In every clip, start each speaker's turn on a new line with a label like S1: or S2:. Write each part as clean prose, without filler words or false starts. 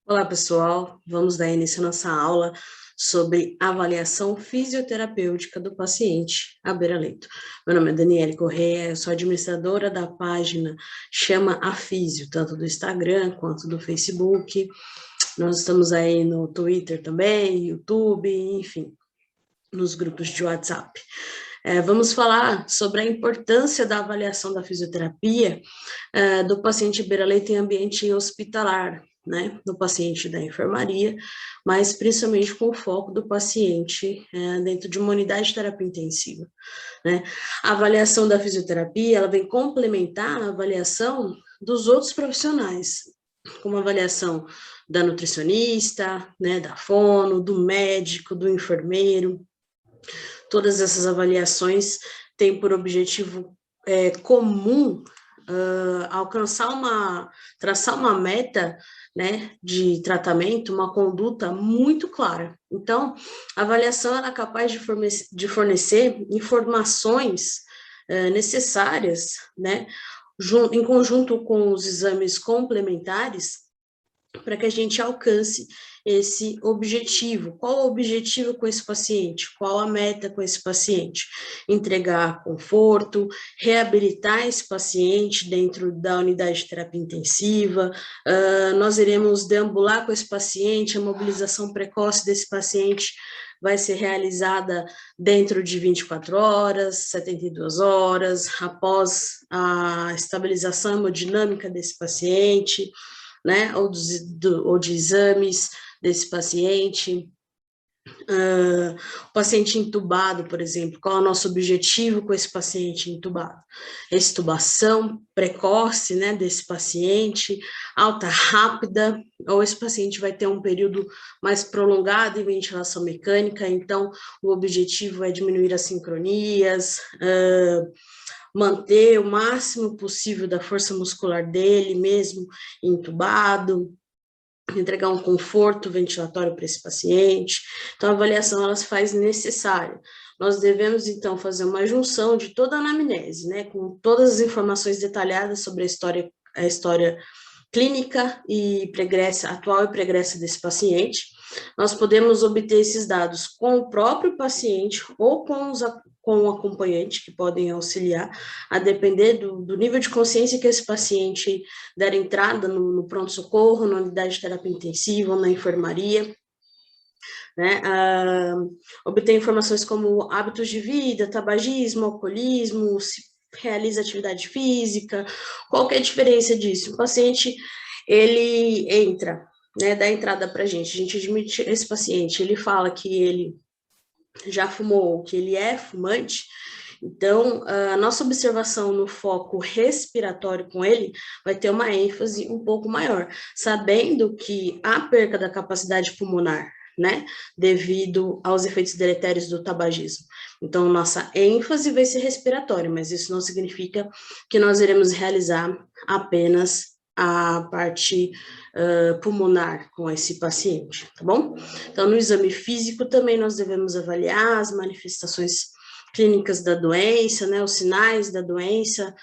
S1: Olá, pessoal. Vamos dar início à nossa aula sobre avaliação fisioterapêutica do paciente à beira-leito. Meu nome é Daniele Correia, eu sou administradora da página Chama a Físio, tanto do Instagram quanto do Facebook. Nós estamos aí no Twitter também, YouTube, enfim, nos grupos de WhatsApp. Vamos falar sobre a importância da avaliação da fisioterapia do paciente beira-leito em ambiente hospitalar, né, do paciente da enfermaria, mas principalmente com o foco do paciente dentro de uma unidade de terapia intensiva, né. A avaliação da fisioterapia, ela vem complementar a avaliação dos outros profissionais, como a avaliação da nutricionista, né, da fono, do médico, do enfermeiro. Todas essas avaliações têm por objetivo comum traçar uma meta, né, de tratamento, uma conduta muito clara. Então, a avaliação é capaz de fornecer informações necessárias, né, em conjunto com os exames complementares, para que a gente alcance esse objetivo. Qual o objetivo com esse paciente? Qual a meta com esse paciente? Entregar conforto, reabilitar esse paciente dentro da unidade de terapia intensiva, nós iremos deambular com esse paciente, a mobilização precoce desse paciente vai ser realizada dentro de 24 horas, 72 horas, após a estabilização hemodinâmica desse paciente, né, ou de exames desse paciente. O paciente entubado, por exemplo, qual é o nosso objetivo com esse paciente entubado? Extubação precoce, né, desse paciente, alta rápida, ou esse paciente vai ter um período mais prolongado em ventilação mecânica, então o objetivo é diminuir as sincronias, manter o máximo possível da força muscular dele, mesmo entubado, entregar um conforto ventilatório para esse paciente. Então, a avaliação, ela se faz necessária. Nós devemos, então, fazer uma junção de toda a anamnese, né, com todas as informações detalhadas sobre a história clínica e pregressa, atual e pregressa desse paciente. Nós podemos obter esses dados com o próprio paciente ou com o acompanhante, que podem auxiliar, a depender do nível de consciência que esse paciente der entrada no pronto-socorro, na unidade de terapia intensiva, ou na enfermaria, né? Obter informações como hábitos de vida, tabagismo, alcoolismo, se realiza atividade física, qual que é a diferença disso? O paciente, ele entra, né, dá entrada para a gente admite esse paciente, ele fala que ele já fumou, que ele é fumante, então, a nossa observação no foco respiratório com ele vai ter uma ênfase um pouco maior, sabendo que a perca da capacidade pulmonar, né, devido aos efeitos deletérios do tabagismo. Então, nossa ênfase vai ser respiratória, mas isso não significa que nós iremos realizar apenas a parte pulmonar com esse paciente, tá bom? Então, no exame físico também nós devemos avaliar as manifestações clínicas da doença, né, os sinais da doença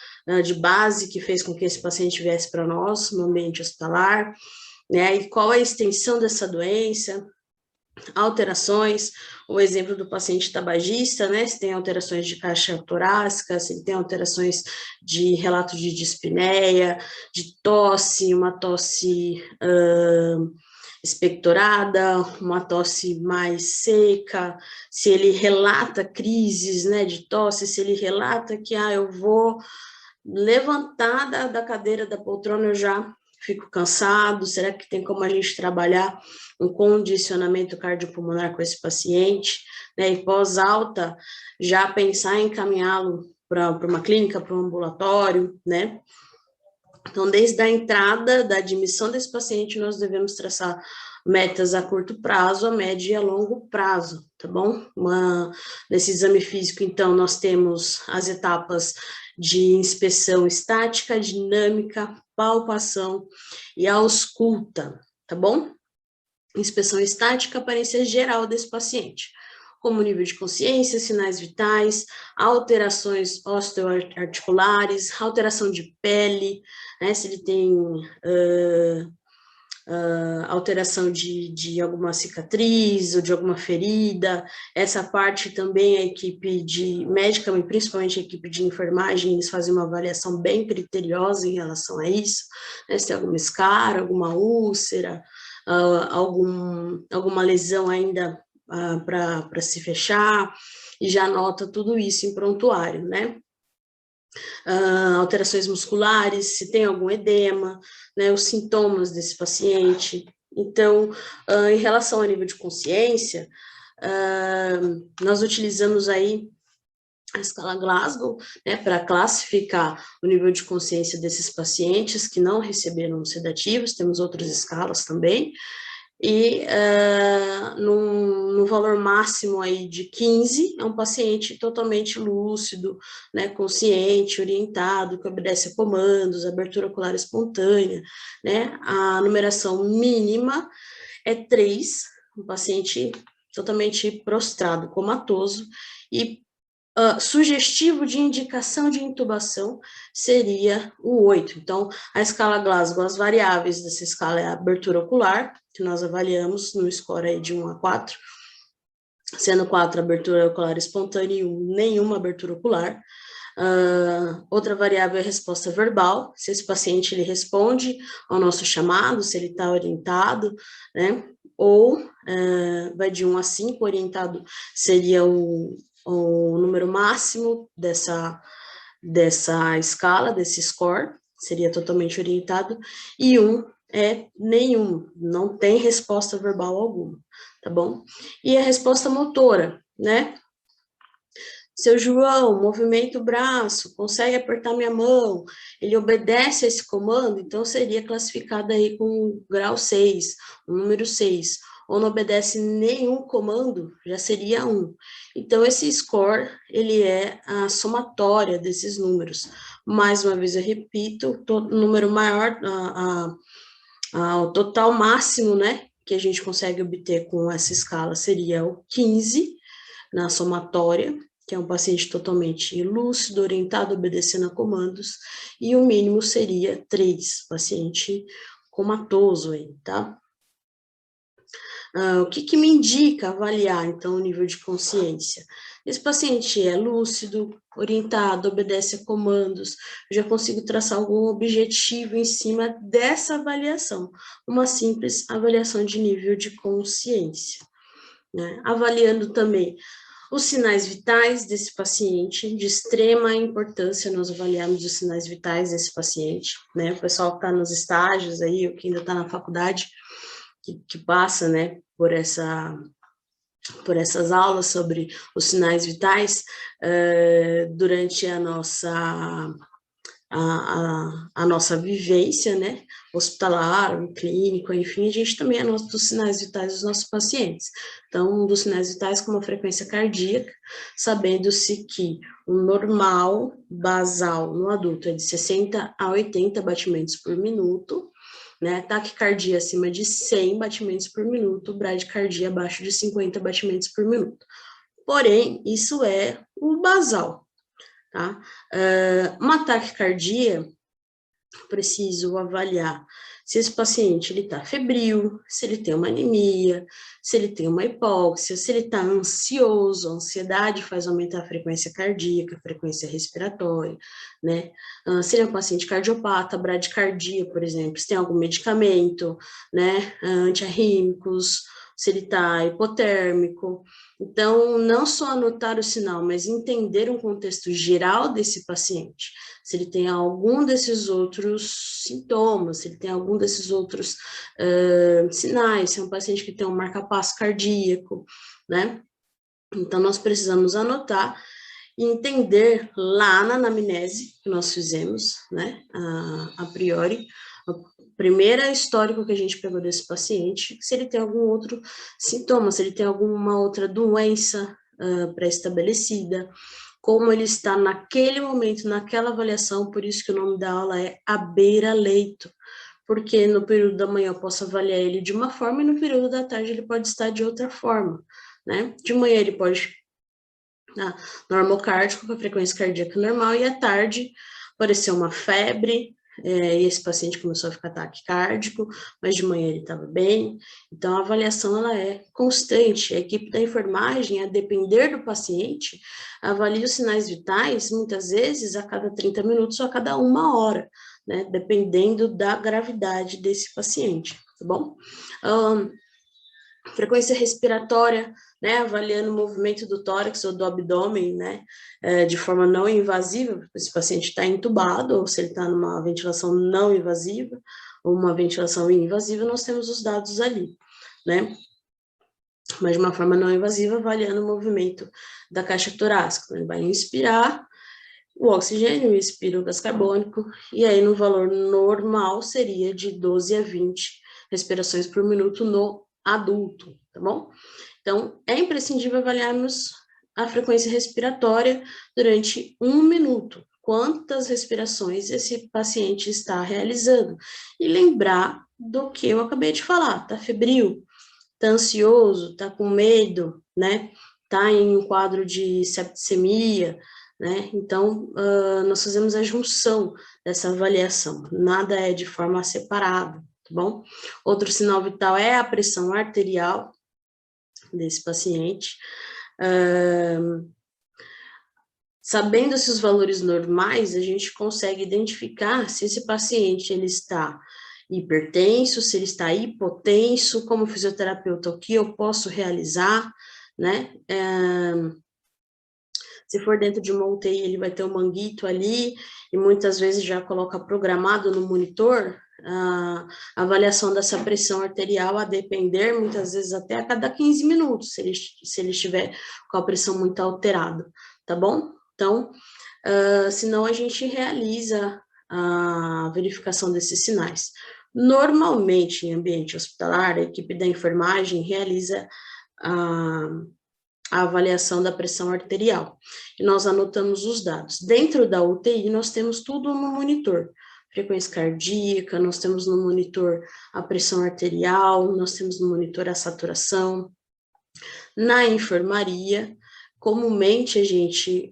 S1: de base que fez com que esse paciente viesse para nós no ambiente hospitalar, né, e qual é a extensão dessa doença, alterações, o exemplo do paciente tabagista, né, se tem alterações de caixa torácica, se tem alterações de relato de dispneia, de tosse, uma tosse expectorada, uma tosse mais seca, se ele relata crises, né, de tosse, se ele relata que, eu vou levantar da cadeira da poltrona, eu já fico cansado, será que tem como a gente trabalhar um condicionamento cardiopulmonar com esse paciente, né, e pós-alta, já pensar em encaminhá-lo para uma clínica, para um ambulatório, né. Então, desde a entrada, da admissão desse paciente, nós devemos traçar metas a curto prazo, a médio e a longo prazo, tá bom? Nesse exame físico, então, nós temos as etapas de inspeção estática, dinâmica, palpação e ausculta, tá bom? Inspeção estática, aparência geral desse paciente, como nível de consciência, sinais vitais, alterações osteoarticulares, alteração de pele, né, se ele tem alteração de alguma cicatriz ou de alguma ferida. Essa parte também a equipe de médica, e principalmente a equipe de enfermagem, eles fazem uma avaliação bem criteriosa em relação a isso, né? Se tem alguma escara, alguma úlcera, alguma lesão ainda para se fechar, e já anota tudo isso em prontuário, né? Alterações musculares, se tem algum edema, né, os sintomas desse paciente. Então, em relação ao nível de consciência, nós utilizamos aí a escala Glasgow, né, para classificar o nível de consciência desses pacientes que não receberam sedativos, temos outras escalas também, e no valor máximo aí de 15, é um paciente totalmente lúcido, né, consciente, orientado, que obedece a comandos, abertura ocular espontânea, né, a numeração mínima é 3, um paciente totalmente prostrado, comatoso, e sugestivo de indicação de intubação seria o 8. Então, a escala Glasgow, as variáveis dessa escala é a abertura ocular, que nós avaliamos no score aí de 1 a 4, sendo 4 abertura ocular espontânea e 1 nenhuma abertura ocular. Outra variável é a resposta verbal, se esse paciente ele responde ao nosso chamado, se ele está orientado, né? Ou vai de 1 a 5, orientado seria o número máximo dessa escala, desse score, seria totalmente orientado, e 1 é nenhum, não tem resposta verbal alguma, tá bom? E a resposta motora, né? Seu João, movimenta o braço, consegue apertar minha mão, ele obedece a esse comando, então seria classificada aí com grau 6, o número 6. Ou não obedece nenhum comando, já seria 1. Então, esse score, ele é a somatória desses números. Mais uma vez, eu repito, o número maior, o total máximo, né, que a gente consegue obter com essa escala seria o 15, na somatória, que é um paciente totalmente lúcido, orientado, obedecendo a comandos, e o mínimo seria 3, paciente comatoso aí, tá? O que me indica avaliar, então, o nível de consciência? Esse paciente é lúcido, orientado, obedece a comandos, eu já consigo traçar algum objetivo em cima dessa avaliação, uma simples avaliação de nível de consciência, né? Avaliando também os sinais vitais desse paciente, de extrema importância nós avaliarmos os sinais vitais desse paciente, né? O pessoal que está nos estágios aí, ou que ainda está na faculdade, que passa, né, por essas aulas sobre os sinais vitais, durante a nossa vivência, né, hospitalar, clínico, enfim, a gente também anota os sinais vitais dos nossos pacientes. Então, um dos sinais vitais como a frequência cardíaca, sabendo-se que o normal basal no adulto é de 60 a 80 batimentos por minuto, né, taquicardia acima de 100 batimentos por minuto, bradicardia abaixo de 50 batimentos por minuto. Porém, isso é o basal, tá? Uma taquicardia, preciso avaliar se esse paciente ele está febril, se ele tem uma anemia, se ele tem uma hipóxia, se ele está ansioso, a ansiedade faz aumentar a frequência cardíaca, a frequência respiratória, né? Se ele é um paciente cardiopata, bradicardia, por exemplo, se tem algum medicamento, né, antiarrítmicos, se ele está hipotérmico. Então, não só anotar o sinal, mas entender um contexto geral desse paciente, se ele tem algum desses outros sintomas, se ele tem algum desses outros sinais, se é um paciente que tem um marca-passo cardíaco, né? Então, nós precisamos anotar e entender lá na anamnese que nós fizemos, né, a priori, o primeiro histórico que a gente pegou desse paciente, se ele tem algum outro sintoma, se ele tem alguma outra doença pré-estabelecida, como ele está naquele momento, naquela avaliação, por isso que o nome da aula é à beira-leito, porque no período da manhã eu posso avaliar ele de uma forma e no período da tarde ele pode estar de outra forma, né? De manhã ele pode normocárdico, com a frequência cardíaca normal, e à tarde apareceu uma febre, e esse paciente começou a ficar taquicárdico, mas de manhã ele estava bem. Então, a avaliação ela é constante. A equipe da enfermagem, a depender do paciente, avalia os sinais vitais, muitas vezes, a cada 30 minutos ou a cada 1 hora, né, dependendo da gravidade desse paciente, tá bom? Frequência respiratória, né, avaliando o movimento do tórax ou do abdômen, né, de forma não invasiva, se o paciente está entubado, ou se ele está numa ventilação não invasiva, ou uma ventilação invasiva, nós temos os dados ali, né, mas de uma forma não invasiva, avaliando o movimento da caixa torácica. Ele vai inspirar o oxigênio, expira o gás carbônico, e aí no valor normal seria de 12 a 20 respirações por minuto no adulto, tá bom? Então, é imprescindível avaliarmos a frequência respiratória durante 1 minuto, quantas respirações esse paciente está realizando, e lembrar do que eu acabei de falar, tá febril, tá ansioso, tá com medo, né, tá em um quadro de septicemia, né, então, nós fazemos a junção dessa avaliação, nada é de forma separada, tá bom? Outro sinal vital é a pressão arterial desse paciente, sabendo esses valores normais, a gente consegue identificar se esse paciente ele está hipertenso, se ele está hipotenso, como fisioterapeuta, o que eu posso realizar, né? Se for dentro de uma UTI, ele vai ter um manguito ali, e muitas vezes já coloca programado no monitor a avaliação dessa pressão arterial, a depender, muitas vezes até a cada 15 minutos, se ele estiver com a pressão muito alterada, tá bom? Então, senão a gente realiza a verificação desses sinais. Normalmente, em ambiente hospitalar, a equipe da enfermagem realiza a avaliação da pressão arterial, e nós anotamos os dados. Dentro da UTI, nós temos tudo no monitor, frequência cardíaca, nós temos no monitor a pressão arterial, nós temos no monitor a saturação. Na enfermaria, comumente a gente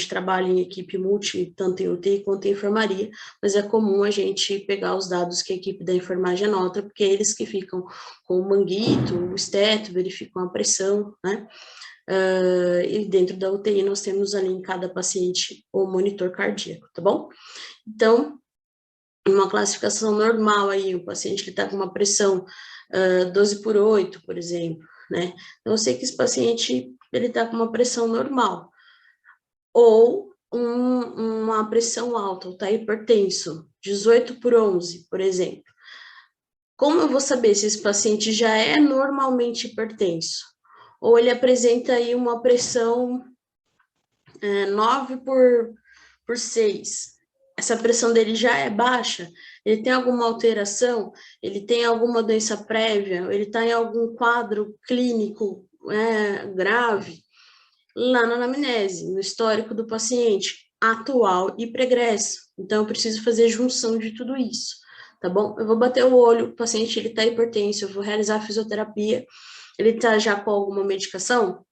S1: trabalha em equipe multi, tanto em UTI quanto em enfermaria, mas é comum a gente pegar os dados que a equipe da enfermagem anota, porque é eles que ficam com o manguito, o esteto, verificam a pressão, né? E dentro da UTI nós temos ali em cada paciente o monitor cardíaco, tá bom? Então, uma classificação normal aí, o paciente que está com uma pressão 12/8, por exemplo, né? Então, eu sei que esse paciente, ele está com uma pressão normal, ou uma pressão alta, ou está hipertenso, 18/11, por exemplo. Como eu vou saber se esse paciente já é normalmente hipertenso? Ou ele apresenta aí uma pressão 9/6. Essa pressão dele já é baixa? Ele tem alguma alteração? Ele tem alguma doença prévia? Ele está em algum quadro clínico grave? Lá na anamnese, no histórico do paciente, atual e pregresso. Então, eu preciso fazer junção de tudo isso, tá bom? Eu vou bater o olho, o paciente ele está hipertenso, eu vou realizar a fisioterapia, ele está já com alguma medicação?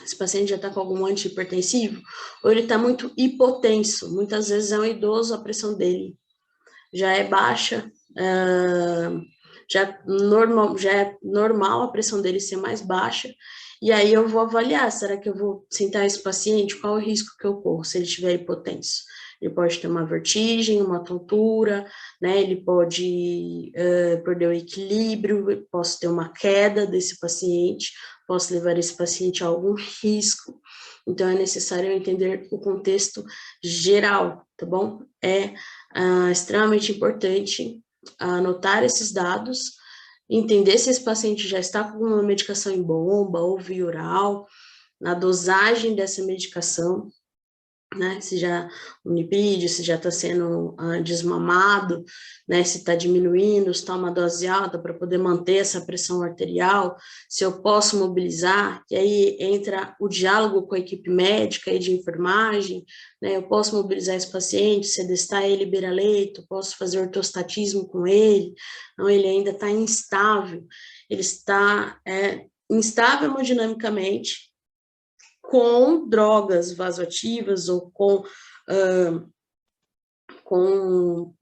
S1: Esse paciente já está com algum antihipertensivo? Ou ele está muito hipotenso? Muitas vezes é um idoso, a pressão dele já é baixa, já é normal a pressão dele ser mais baixa, e aí eu vou avaliar, será que eu vou sentar esse paciente, qual o risco que eu corro se ele estiver hipotenso? Ele pode ter uma vertigem, uma tontura, né, ele pode perder o equilíbrio, posso ter uma queda desse paciente, posso levar esse paciente a algum risco, então é necessário entender o contexto geral, tá bom? É extremamente importante anotar esses dados, entender se esse paciente já está com uma medicação em bomba ou via oral, na dosagem dessa medicação, né, se já o Unipid, se já está sendo desmamado, né, se está diminuindo, se está uma dose alta para poder manter essa pressão arterial, se eu posso mobilizar, e aí entra o diálogo com a equipe médica e de enfermagem, né, eu posso mobilizar esse paciente, sedestar ele, beira-leito, posso fazer ortostatismo com ele, não, ele ainda está instável, ele está instável hemodinamicamente, com drogas vasoativas ou com com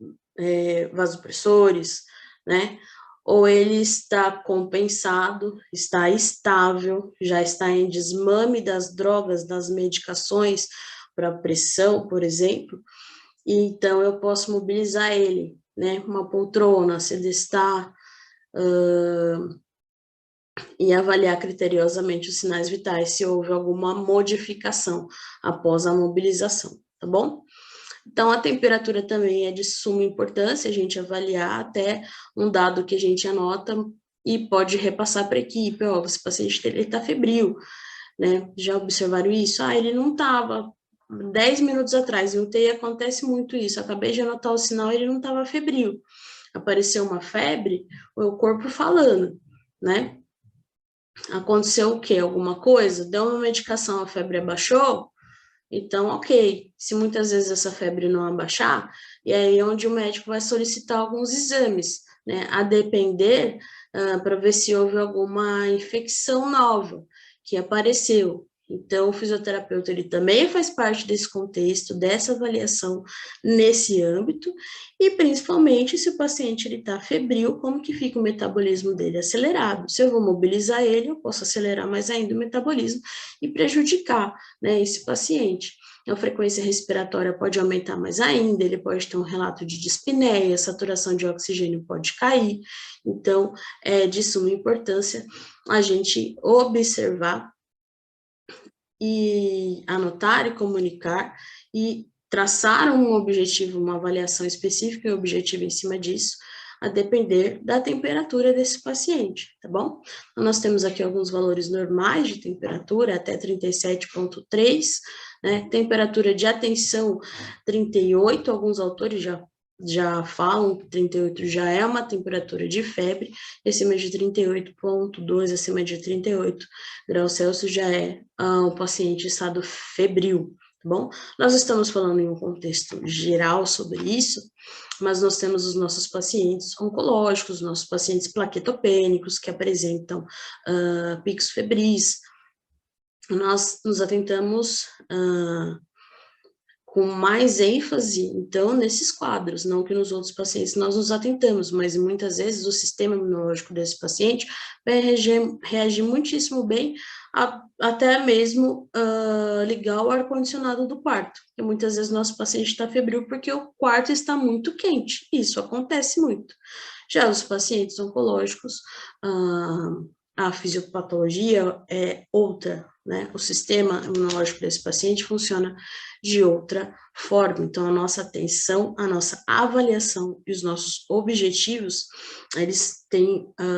S1: vasopressores, né? Ou ele está compensado, está estável, já está em desmame das drogas, das medicações para pressão, por exemplo, e então eu posso mobilizar ele, né? Uma poltrona, sedestar, e avaliar criteriosamente os sinais vitais se houve alguma modificação após a mobilização, tá bom? Então, a temperatura também é de suma importância, a gente avaliar até um dado que a gente anota e pode repassar para a equipe, ó, esse paciente está febril, né? Já observaram isso? Ah, ele não estava 10 minutos atrás, em UTI acontece muito isso, acabei de anotar o sinal, ele não estava febril. Apareceu uma febre, o corpo falando, né? Aconteceu o quê? Alguma coisa? Deu uma medicação, a febre abaixou? Então, ok. Se muitas vezes essa febre não abaixar, e aí é onde o médico vai solicitar alguns exames, né? A depender, para ver se houve alguma infecção nova que apareceu. Então, o fisioterapeuta, ele também faz parte desse contexto, dessa avaliação nesse âmbito, e principalmente se o paciente está febril, como que fica o metabolismo dele acelerado. Se eu vou mobilizar ele, eu posso acelerar mais ainda o metabolismo e prejudicar, né, esse paciente. A frequência respiratória pode aumentar mais ainda, ele pode ter um relato de dispneia, a saturação de oxigênio pode cair. Então, é de suma importância a gente observar e anotar e comunicar e traçar um objetivo, uma avaliação específica e objetiva em cima disso, a depender da temperatura desse paciente, tá bom? Então, nós temos aqui alguns valores normais de temperatura, até 37,3, né? Temperatura de atenção, 38, alguns autores já falam que 38 já é uma temperatura de febre, acima de 38,2, acima de 38 graus Celsius já é um paciente em estado febril, tá bom? Nós estamos falando em um contexto geral sobre isso, mas nós temos os nossos pacientes oncológicos, nossos pacientes plaquetopênicos, que apresentam picos febris. Nós nos atentamos com mais ênfase, então, nesses quadros, não que nos outros pacientes nós nos atentamos, mas muitas vezes o sistema imunológico desse paciente vai reagir muitíssimo bem, até mesmo ligar o ar-condicionado do quarto, porque muitas vezes nosso paciente está febril porque o quarto está muito quente, isso acontece muito. Já os pacientes oncológicos, a fisiopatologia é outra, né? O sistema imunológico desse paciente funciona de outra forma. Então, a nossa atenção, a nossa avaliação e os nossos objetivos, eles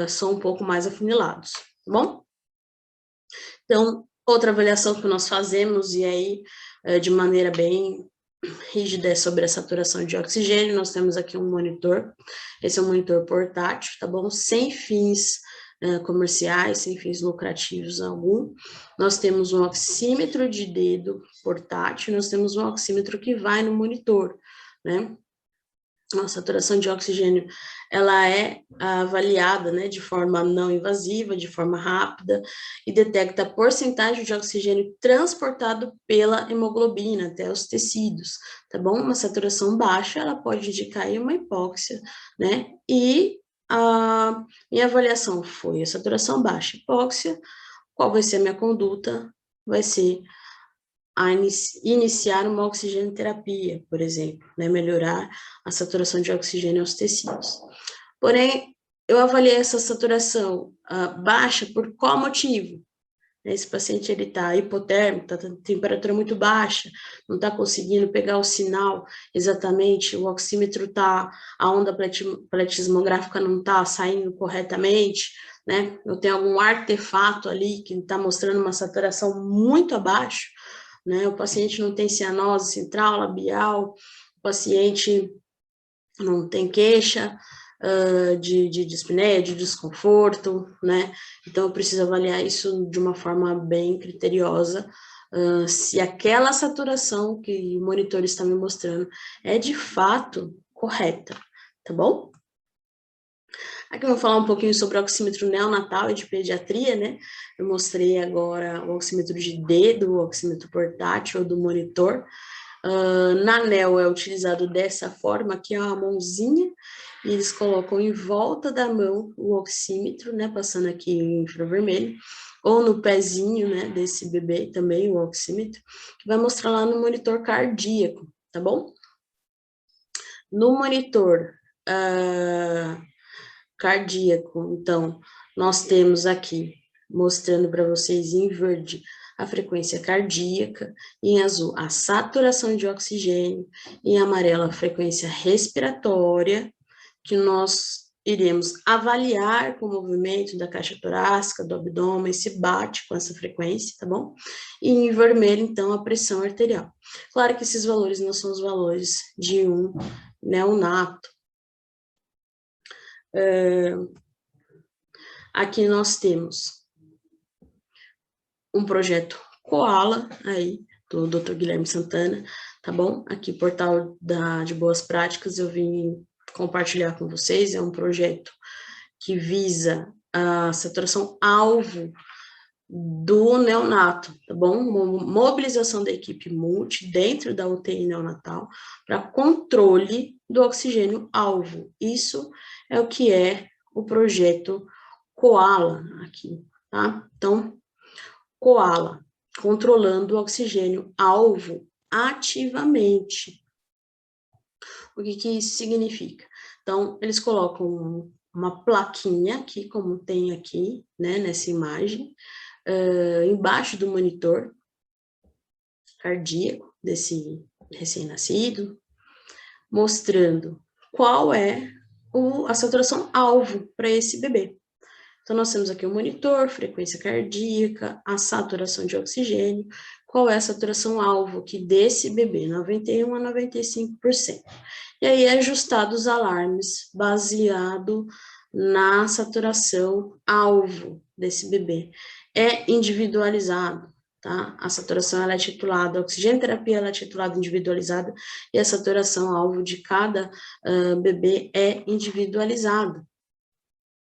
S1: são um pouco mais afunilados, tá bom? Então, outra avaliação que nós fazemos, e aí, de maneira bem rígida, é sobre a saturação de oxigênio. Nós temos aqui um monitor, esse é um monitor portátil, tá bom? Sem fins comerciais, sem fins lucrativos algum. Nós temos um oxímetro de dedo portátil, nós temos um oxímetro que vai no monitor, né? A saturação de oxigênio, ela é avaliada, né, de forma não invasiva, de forma rápida, e detecta a porcentagem de oxigênio transportado pela hemoglobina até os tecidos, tá bom? Uma saturação baixa, ela pode indicar uma hipóxia, né? E a minha avaliação foi a saturação baixa, hipóxia. Qual vai ser a minha conduta? Vai ser iniciar uma oxigenoterapia, por exemplo, né, melhorar a saturação de oxigênio aos tecidos. Porém, eu avaliei essa saturação baixa por qual motivo? Esse paciente ele está hipotérmico, está com temperatura muito baixa, não está conseguindo pegar o sinal exatamente, o oxímetro está, a onda pletismográfica não está saindo corretamente, né? Eu tenho algum artefato ali que está mostrando uma saturação muito abaixo, né? O paciente não tem cianose central, labial, o paciente não tem queixa de dispneia, de desconforto, né? Então, eu preciso avaliar isso de uma forma bem criteriosa, se aquela saturação que o monitor está me mostrando é de fato correta, tá bom? Aqui eu vou falar um pouquinho sobre o oxímetro neonatal e de pediatria, né? Eu mostrei agora o oxímetro de dedo, o oxímetro portátil do monitor. Na NEL é utilizado dessa forma, aqui é uma mãozinha, e eles colocam em volta da mão o oxímetro, né, passando aqui em infravermelho, ou no pezinho, né, desse bebê também, o oxímetro, que vai mostrar lá no monitor cardíaco, tá bom? No monitor cardíaco, então, nós temos aqui, mostrando para vocês em verde, a frequência cardíaca, em azul a saturação de oxigênio, em amarelo a frequência respiratória, que nós iremos avaliar com o movimento da caixa torácica, do abdômen, se bate com essa frequência, tá bom? E em vermelho, então, a pressão arterial. Claro que esses valores não são os valores de um neonato. Aqui nós temos um projeto Koala, aí, do Dr. Guilherme Santana, tá bom? Aqui, portal de boas práticas, eu vim compartilhar com vocês, é um projeto que visa a saturação alvo do neonato, tá bom? Mobilização da equipe multi dentro da UTI neonatal para controle do oxigênio alvo. Isso é o que é o projeto Koala aqui, tá? Então, Koala, controlando o oxigênio alvo ativamente. O que que isso significa? Então, eles colocam uma plaquinha aqui, como tem aqui, né, nessa imagem, embaixo do monitor cardíaco desse recém-nascido, mostrando qual é a saturação alvo para esse bebê. Então, nós temos aqui o monitor, frequência cardíaca, a saturação de oxigênio, qual é a saturação alvo aqui desse bebê, 91 a 95%. E aí, é ajustado os alarmes baseado na saturação alvo desse bebê. É individualizado, tá? A saturação ela é titulada, a oxigênio terapia ela é titulada individualizada, e a saturação alvo de cada bebê é individualizada.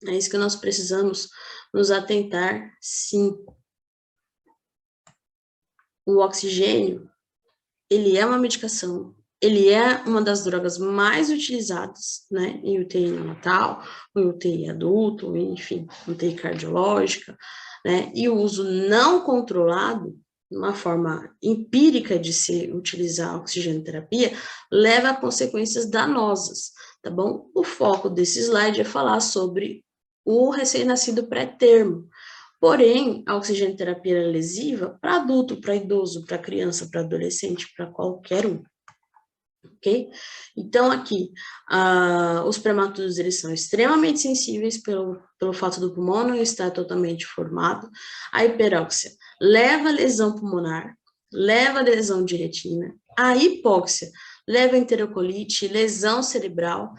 S1: É isso que nós precisamos nos atentar, sim. O oxigênio, ele é uma medicação, ele é uma das drogas mais utilizadas, né, em UTI neonatal, em UTI adulto, enfim, UTI cardiológica, né, e o uso não controlado, uma forma empírica de se utilizar a oxigenoterapia, leva a consequências danosas, tá bom? O foco desse slide é falar sobre o recém-nascido pré-termo. Porém, a oxigenoterapia é lesiva para adulto, para idoso, para criança, para adolescente, para qualquer um. Ok? Então, aqui, os prematuros, eles são extremamente sensíveis pelo fato do pulmão não estar totalmente formado. A hiperóxia leva a lesão pulmonar, leva a lesão de retina. A hipóxia leva a enterocolite, lesão cerebral,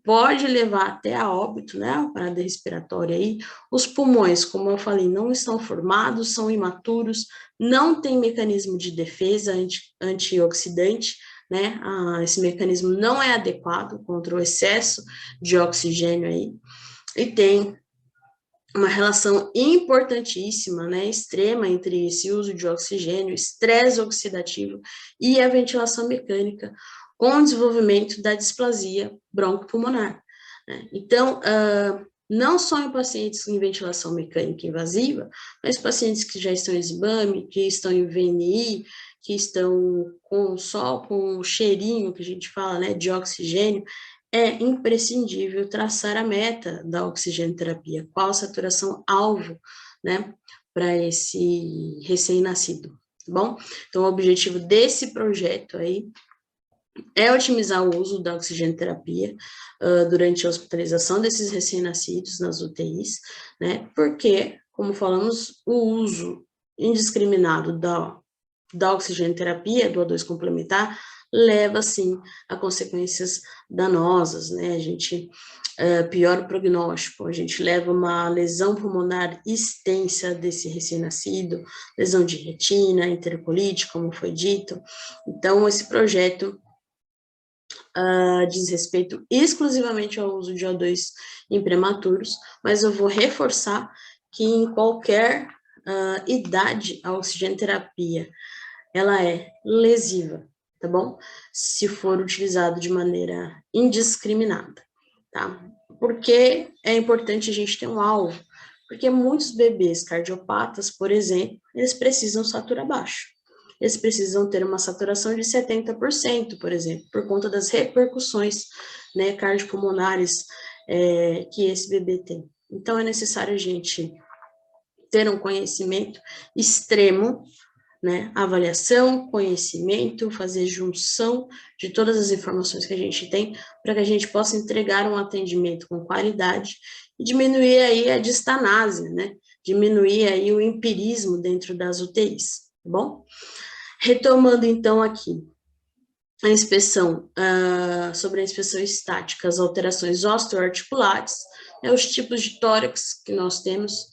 S1: pode levar até a óbito, né, a parada respiratória aí. Os pulmões, como eu falei, não estão formados, são imaturos, não tem mecanismo de defesa antioxidante, né? Esse mecanismo não é adequado contra o excesso de oxigênio aí, e tem uma relação importantíssima, né, extrema entre esse uso de oxigênio, estresse oxidativo e a ventilação mecânica com o desenvolvimento da displasia broncopulmonar, né? Então, não só em pacientes em ventilação mecânica invasiva, mas pacientes que já estão em exame, que estão em VNI, que estão só com o cheirinho que a gente fala, né, de oxigênio, é imprescindível traçar a meta da oxigenoterapia, qual a saturação alvo, né, para esse recém-nascido, tá bom? Então, o objetivo desse projeto aí é otimizar o uso da oxigenoterapia durante a hospitalização desses recém-nascidos nas UTIs, né, porque, como falamos, o uso indiscriminado da oxigenoterapia, do O2 complementar, leva, sim, a consequências danosas, né? A gente piora o prognóstico, a gente leva uma lesão pulmonar extensa desse recém-nascido, lesão de retina, enterocolite, como foi dito. Então, esse projeto diz respeito exclusivamente ao uso de O2 em prematuros, mas eu vou reforçar que em qualquer idade, a oxigenoterapia ela é lesiva, tá bom? Se for utilizado de maneira indiscriminada, tá? Por que é importante a gente ter um alvo? Porque muitos bebês cardiopatas, por exemplo, eles precisam saturar baixo. Eles precisam ter uma saturação de 70%, por exemplo, por conta das repercussões, né, cardiopulmonares que esse bebê tem. Então, é necessário a gente ter um conhecimento extremo, né, avaliação, conhecimento, fazer junção de todas as informações que a gente tem, para que a gente possa entregar um atendimento com qualidade e diminuir aí a distanásia, né, diminuir aí o empirismo dentro das UTIs, tá bom? Retomando, então, aqui, a inspeção, sobre a inspeção estática, as alterações osteoarticulares, né, os tipos de tórax que nós temos,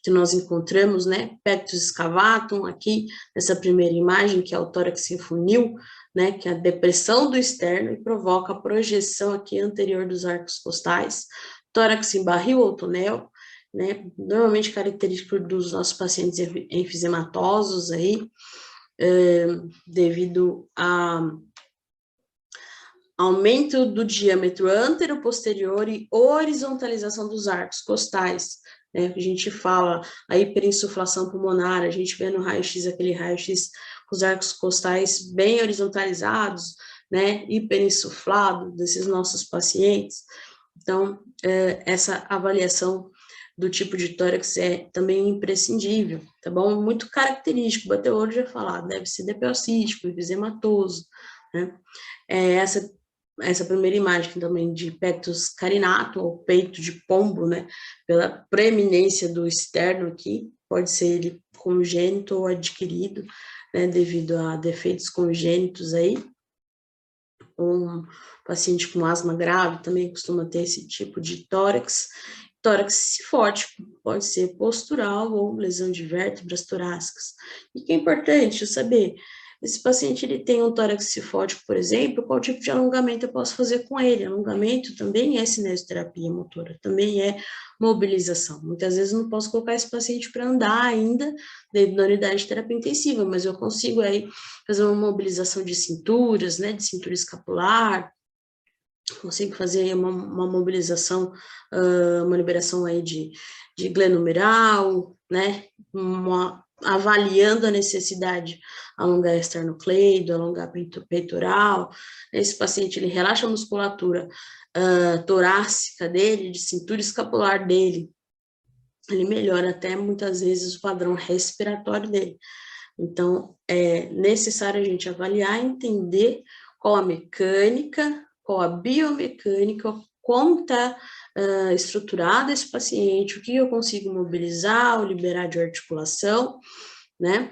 S1: que nós encontramos, né, pectus excavatum, aqui, nessa primeira imagem, que é o tórax em funil, né, que é a depressão do externo e provoca a projeção aqui anterior dos arcos costais, tórax em barril ou tonel, né, normalmente característico dos nossos pacientes enfisematosos aí, devido a aumento do diâmetro antero-posterior e horizontalização dos arcos costais, né? A gente fala a hiperinsuflação pulmonar, a gente vê no raio-x aquele raio-x com os arcos costais bem horizontalizados, né? Hiperinsuflado desses nossos pacientes. Então, essa avaliação do tipo de tórax é também imprescindível, tá bom? Muito característico, bateu o olho já falado, deve ser DPO-cístico, episematoso, né? Essa primeira imagem também de pectus carinatum, ou peito de pombo, né? Pela preeminência do externo aqui, pode ser ele congênito ou adquirido, né? Devido a defeitos congênitos aí. Um paciente com asma grave também costuma ter esse tipo de tórax. Tórax cifótico pode ser postural ou lesão de vértebras torácicas. E que é importante saber, esse paciente ele tem um tórax cifótico, por exemplo, qual tipo de alongamento eu posso fazer com ele? Alongamento também é cinesioterapia motora, também é mobilização. Muitas vezes eu não posso colocar esse paciente para andar ainda dentro da unidade de terapia intensiva, mas eu consigo aí fazer uma mobilização de cinturas, né, de cintura escapular, consigo fazer uma mobilização, uma liberação aí de glenumeral, né, avaliando a necessidade, alongar esternocleido, alongar peitoral. Esse paciente, ele relaxa a musculatura torácica dele, de cintura escapular dele, ele melhora até muitas vezes o padrão respiratório dele. Então, é necessário a gente avaliar, entender qual a mecânica, qual a biomecânica, como está estruturado esse paciente, o que eu consigo mobilizar ou liberar de articulação, né?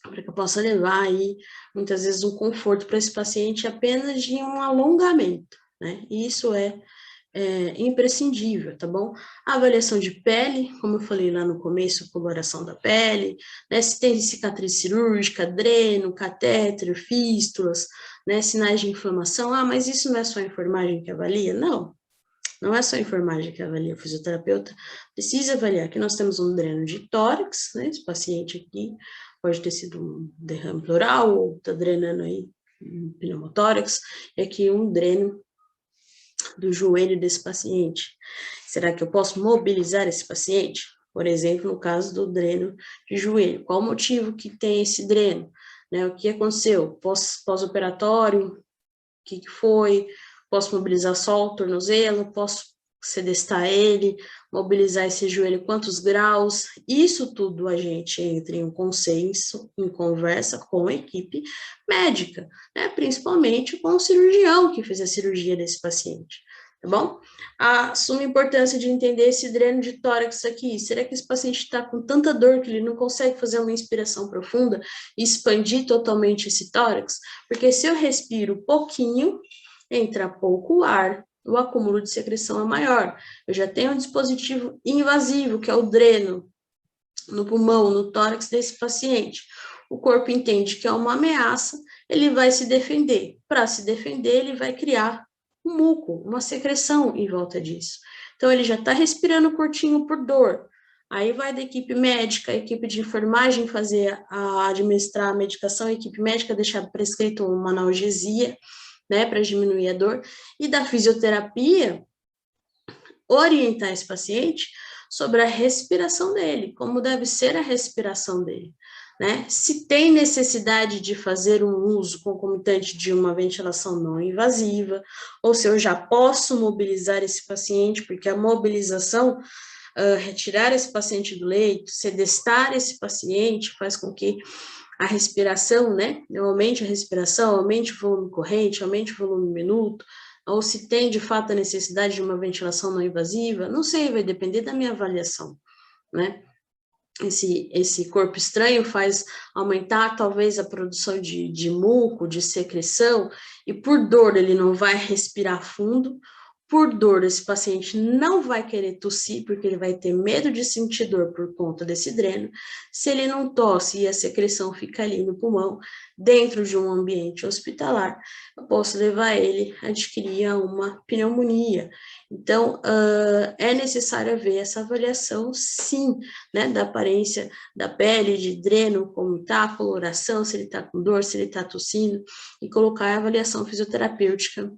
S1: Para que eu possa levar aí, muitas vezes, um conforto para esse paciente apenas de um alongamento, né? E isso é imprescindível, tá bom? A avaliação de pele, como eu falei lá no começo, a coloração da pele, né, se tem cicatriz cirúrgica, dreno, catéter, fístulas, né, sinais de inflamação. Ah, mas isso não é só a enfermagem que avalia? Não, não é só a enfermagem que avalia, o fisioterapeuta precisa avaliar que nós temos um dreno de tórax, né, esse paciente aqui pode ter sido um derrame pleural, ou está drenando aí um pneumotórax, e aqui um dreno do joelho desse paciente. Será que eu posso mobilizar esse paciente? Por exemplo, no caso do dreno de joelho. Qual o motivo que tem esse dreno? Né, o que aconteceu? Pós-operatório? O que foi? Posso mobilizar só o tornozelo? Posso sedestar ele? Mobilizar esse joelho? Quantos graus? Isso tudo a gente entra em um consenso, em conversa com a equipe médica, né, principalmente com o cirurgião que fez a cirurgia desse paciente. Tá bom? A suma importância de entender esse dreno de tórax aqui. Será que esse paciente está com tanta dor que ele não consegue fazer uma inspiração profunda e expandir totalmente esse tórax? Porque se eu respiro pouquinho, entra pouco ar, o acúmulo de secreção é maior. Eu já tenho um dispositivo invasivo, que é o dreno, no pulmão, no tórax desse paciente. O corpo entende que é uma ameaça, ele vai se defender. Para se defender, ele vai criar um muco, uma secreção em volta disso. Então, ele já está respirando curtinho por dor. Aí vai da equipe médica, a equipe de enfermagem administrar a medicação, a equipe médica deixar prescrito uma analgesia, né, para diminuir a dor, e da fisioterapia, orientar esse paciente sobre a respiração dele, como deve ser a respiração dele, né? Se tem necessidade de fazer um uso concomitante de uma ventilação não invasiva, ou se eu já posso mobilizar esse paciente, porque a mobilização, retirar esse paciente do leito, sedestar esse paciente, faz com que a respiração, né? Eu aumente a respiração, aumente o volume corrente, aumente o volume minuto, ou se tem de fato a necessidade de uma ventilação não invasiva, não sei, vai depender da minha avaliação, né? Esse corpo estranho faz aumentar talvez a produção de muco, de secreção, e por dor ele não vai respirar fundo. Por dor, esse paciente não vai querer tossir, porque ele vai ter medo de sentir dor por conta desse dreno. Se ele não tosse e a secreção fica ali no pulmão, dentro de um ambiente hospitalar, eu posso levar ele a adquirir uma pneumonia. Então, é necessário haver essa avaliação, sim, né, da aparência da pele, de dreno, como está, a coloração, se ele está com dor, se ele está tossindo, e colocar a avaliação fisioterapêutica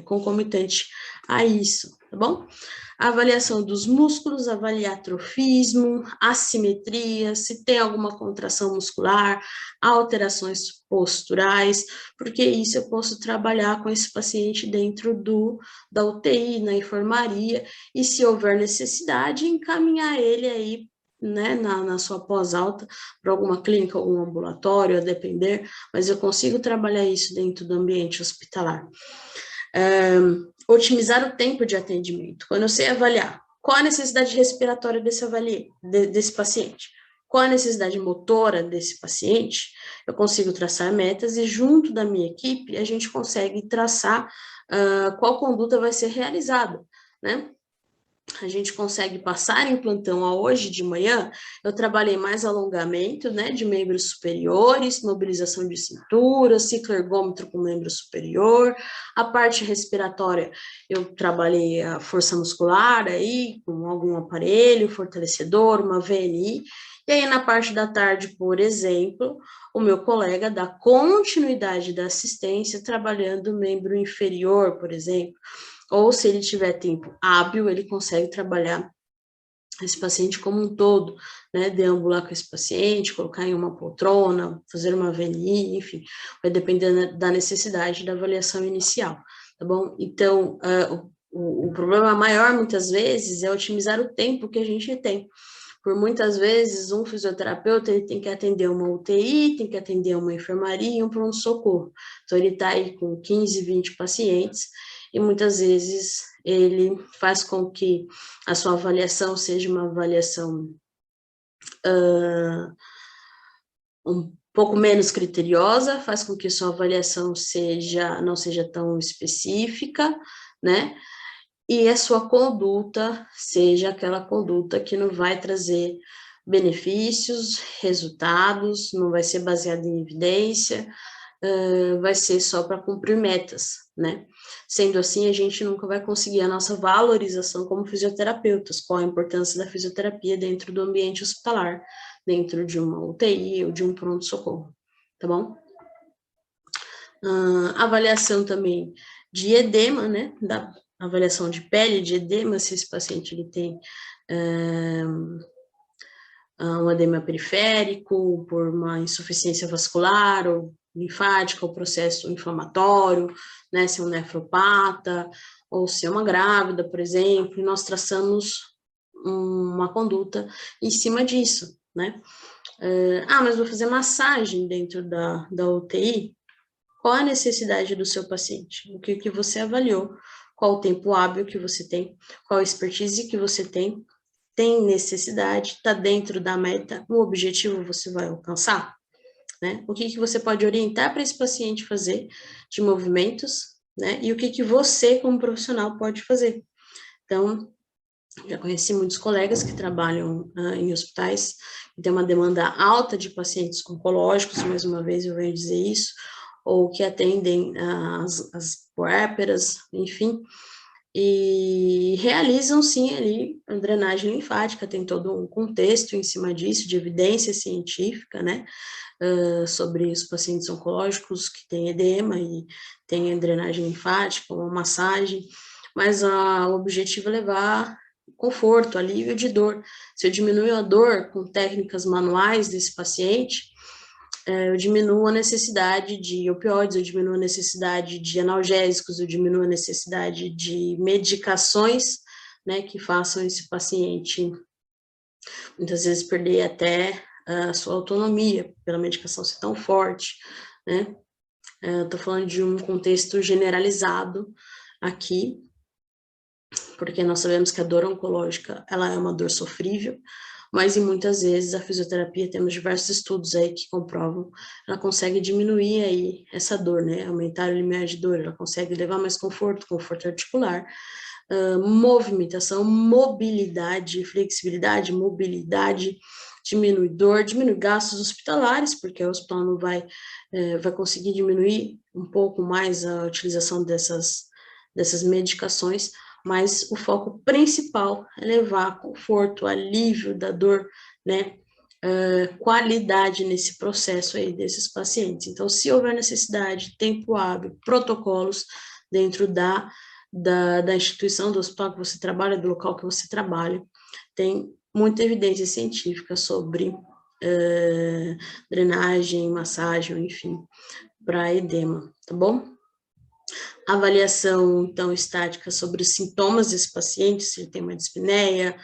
S1: concomitante a isso, tá bom? A avaliação dos músculos, avaliar atrofismo, assimetria, se tem alguma contração muscular, alterações posturais, porque isso eu posso trabalhar com esse paciente dentro da UTI, na enfermaria, e se houver necessidade, encaminhar ele aí, né, na sua pós-alta, para alguma clínica, algum ambulatório, a depender, mas eu consigo trabalhar isso dentro do ambiente hospitalar. Otimizar o tempo de atendimento. Quando eu sei avaliar qual a necessidade respiratória desse paciente, qual a necessidade motora desse paciente, eu consigo traçar metas e junto da minha equipe a gente consegue traçar qual conduta vai ser realizada, né? A gente consegue passar em plantão a hoje de manhã, eu trabalhei mais alongamento, né, de membros superiores, mobilização de cintura, ciclo ergômetro com membro superior, a parte respiratória, eu trabalhei a força muscular aí, com algum aparelho fortalecedor, uma VNI, e aí na parte da tarde, por exemplo, o meu colega dá continuidade da assistência trabalhando o membro inferior, por exemplo, ou se ele tiver tempo hábil, ele consegue trabalhar esse paciente como um todo, né, deambular com esse paciente, colocar em uma poltrona, fazer uma VNI, enfim, vai depender da necessidade da avaliação inicial, tá bom? Então, o problema maior, muitas vezes, é otimizar o tempo que a gente tem. Por muitas vezes, um fisioterapeuta ele tem que atender uma UTI, tem que atender uma enfermaria e um pronto-socorro. Então, ele está aí com 15, 20 pacientes, e muitas vezes ele faz com que a sua avaliação seja uma avaliação um pouco menos criteriosa, faz com que a sua avaliação não seja tão específica, né? E a sua conduta seja aquela conduta que não vai trazer benefícios, resultados, não vai ser baseada em evidência, vai ser só para cumprir metas, né? Sendo assim, a gente nunca vai conseguir a nossa valorização como fisioterapeutas, qual a importância da fisioterapia dentro do ambiente hospitalar, dentro de uma UTI ou de um pronto-socorro, tá bom? Avaliação também de edema, né? Da avaliação de pele, de edema, se esse paciente ele tem um edema periférico, por uma insuficiência vascular ou linfática, ou processo inflamatório, né, se é um nefropata, ou se é uma grávida, por exemplo, e nós traçamos uma conduta em cima disso, né? Mas vou fazer massagem dentro da UTI? Qual a necessidade do seu paciente? O que você avaliou? Qual o tempo hábil que você tem? Qual a expertise que você tem? Tem necessidade? Está dentro da meta? O objetivo você vai alcançar? Né? O que você pode orientar para esse paciente fazer de movimentos, né? E o que você, como profissional, pode fazer? Então, já conheci muitos colegas que trabalham em hospitais, que tem uma demanda alta de pacientes oncológicos, mais uma vez eu venho dizer isso, ou que atendem as puérperas, enfim, e realizam, sim, ali a drenagem linfática, tem todo um contexto em cima disso, de evidência científica, né, sobre os pacientes oncológicos que têm edema e têm a drenagem linfática, uma massagem, mas o objetivo é levar conforto, alívio de dor. Se eu diminuo a dor com técnicas manuais desse paciente, eu diminuo a necessidade de opioides, eu diminuo a necessidade de analgésicos, eu diminuo a necessidade de medicações, né, que façam esse paciente, muitas vezes, perder até a sua autonomia, pela medicação ser tão forte, né. Estou falando de um contexto generalizado aqui, porque nós sabemos que a dor oncológica, ela é uma dor sofrível, mas, e muitas vezes, a fisioterapia, temos diversos estudos aí que comprovam, ela consegue diminuir aí essa dor, né, aumentar o limiar de dor, ela consegue levar mais conforto, conforto articular, movimentação, mobilidade, flexibilidade, mobilidade, diminui dor, diminui gastos hospitalares, porque o hospital não vai conseguir diminuir um pouco mais a utilização dessas medicações, mas o foco principal é levar conforto, alívio da dor, né, qualidade nesse processo aí desses pacientes. Então, se houver necessidade, tempo hábil, protocolos dentro da instituição, do hospital que você trabalha, do local que você trabalha, tem muita evidência científica sobre drenagem, massagem, enfim, para edema, tá bom? Avaliação, então, estática sobre os sintomas desse paciente, se ele tem uma dispneia,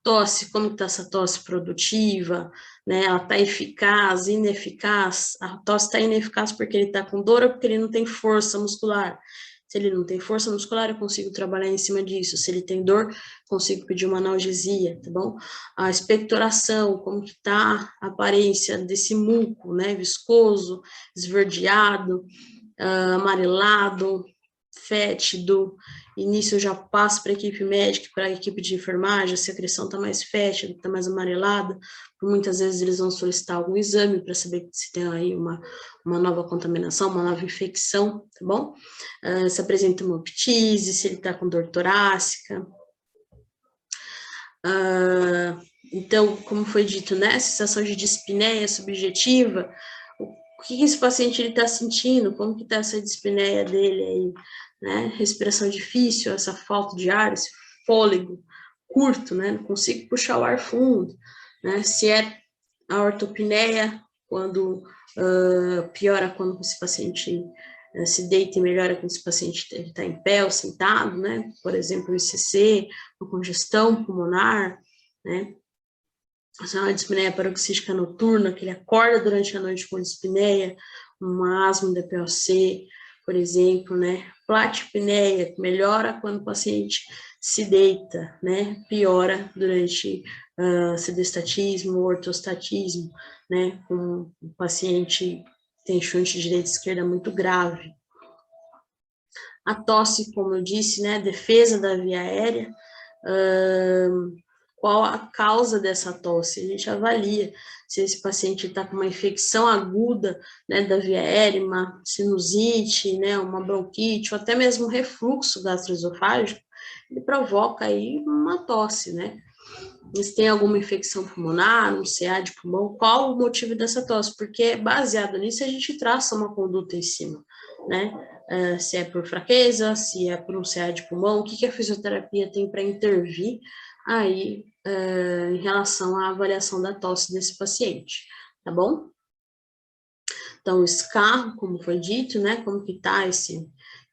S1: tosse, como está essa tosse produtiva, né, ela está eficaz, ineficaz, a tosse está ineficaz porque ele está com dor ou porque ele não tem força muscular. Se ele não tem força muscular, eu consigo trabalhar em cima disso. Se ele tem dor, consigo pedir uma analgesia, tá bom? A expectoração, como que tá a aparência desse muco, né, viscoso, esverdeado, amarelado, fétido, e nisso eu já passo para a equipe médica, para a equipe de enfermagem, a secreção está mais fétida, está mais amarelada, muitas vezes eles vão solicitar algum exame para saber se tem aí uma nova contaminação, uma nova infecção, tá bom? Se apresenta uma ptise, se ele está com dor torácica. Então, como foi dito, né, a sensação de dispneia subjetiva, o que esse paciente está sentindo, como que está essa dispneia dele aí, né, respiração difícil, essa falta de ar, esse fôlego curto, né, não consigo puxar o ar fundo, né, se é a ortopneia, quando piora quando esse paciente se deita e melhora quando esse paciente está em pé ou sentado, né, por exemplo, o ICC, uma congestão pulmonar, né, uma dispneia paroxística noturna, que ele acorda durante a noite com dispneia, uma asma DPOC, por exemplo, né, platipneia, que melhora quando o paciente se deita, né, piora durante sedestatismo, ortostatismo, né, com o paciente tem chute direita e esquerda muito grave. A tosse, como eu disse, né, defesa da via aérea, qual a causa dessa tosse? A gente avalia se esse paciente está com uma infecção aguda, né, da via aérea, uma sinusite, né, uma bronquite, ou até mesmo refluxo gastroesofágico, ele provoca aí uma tosse, né? Se tem alguma infecção pulmonar, um CA de pulmão, qual o motivo dessa tosse? Porque baseado nisso a gente traça uma conduta em cima, né? Se é por fraqueza, se é por um CA de pulmão, o que a fisioterapia tem para intervir aí em relação à avaliação da tosse desse paciente, tá bom? Então, o escarro, como foi dito, né? Como que tá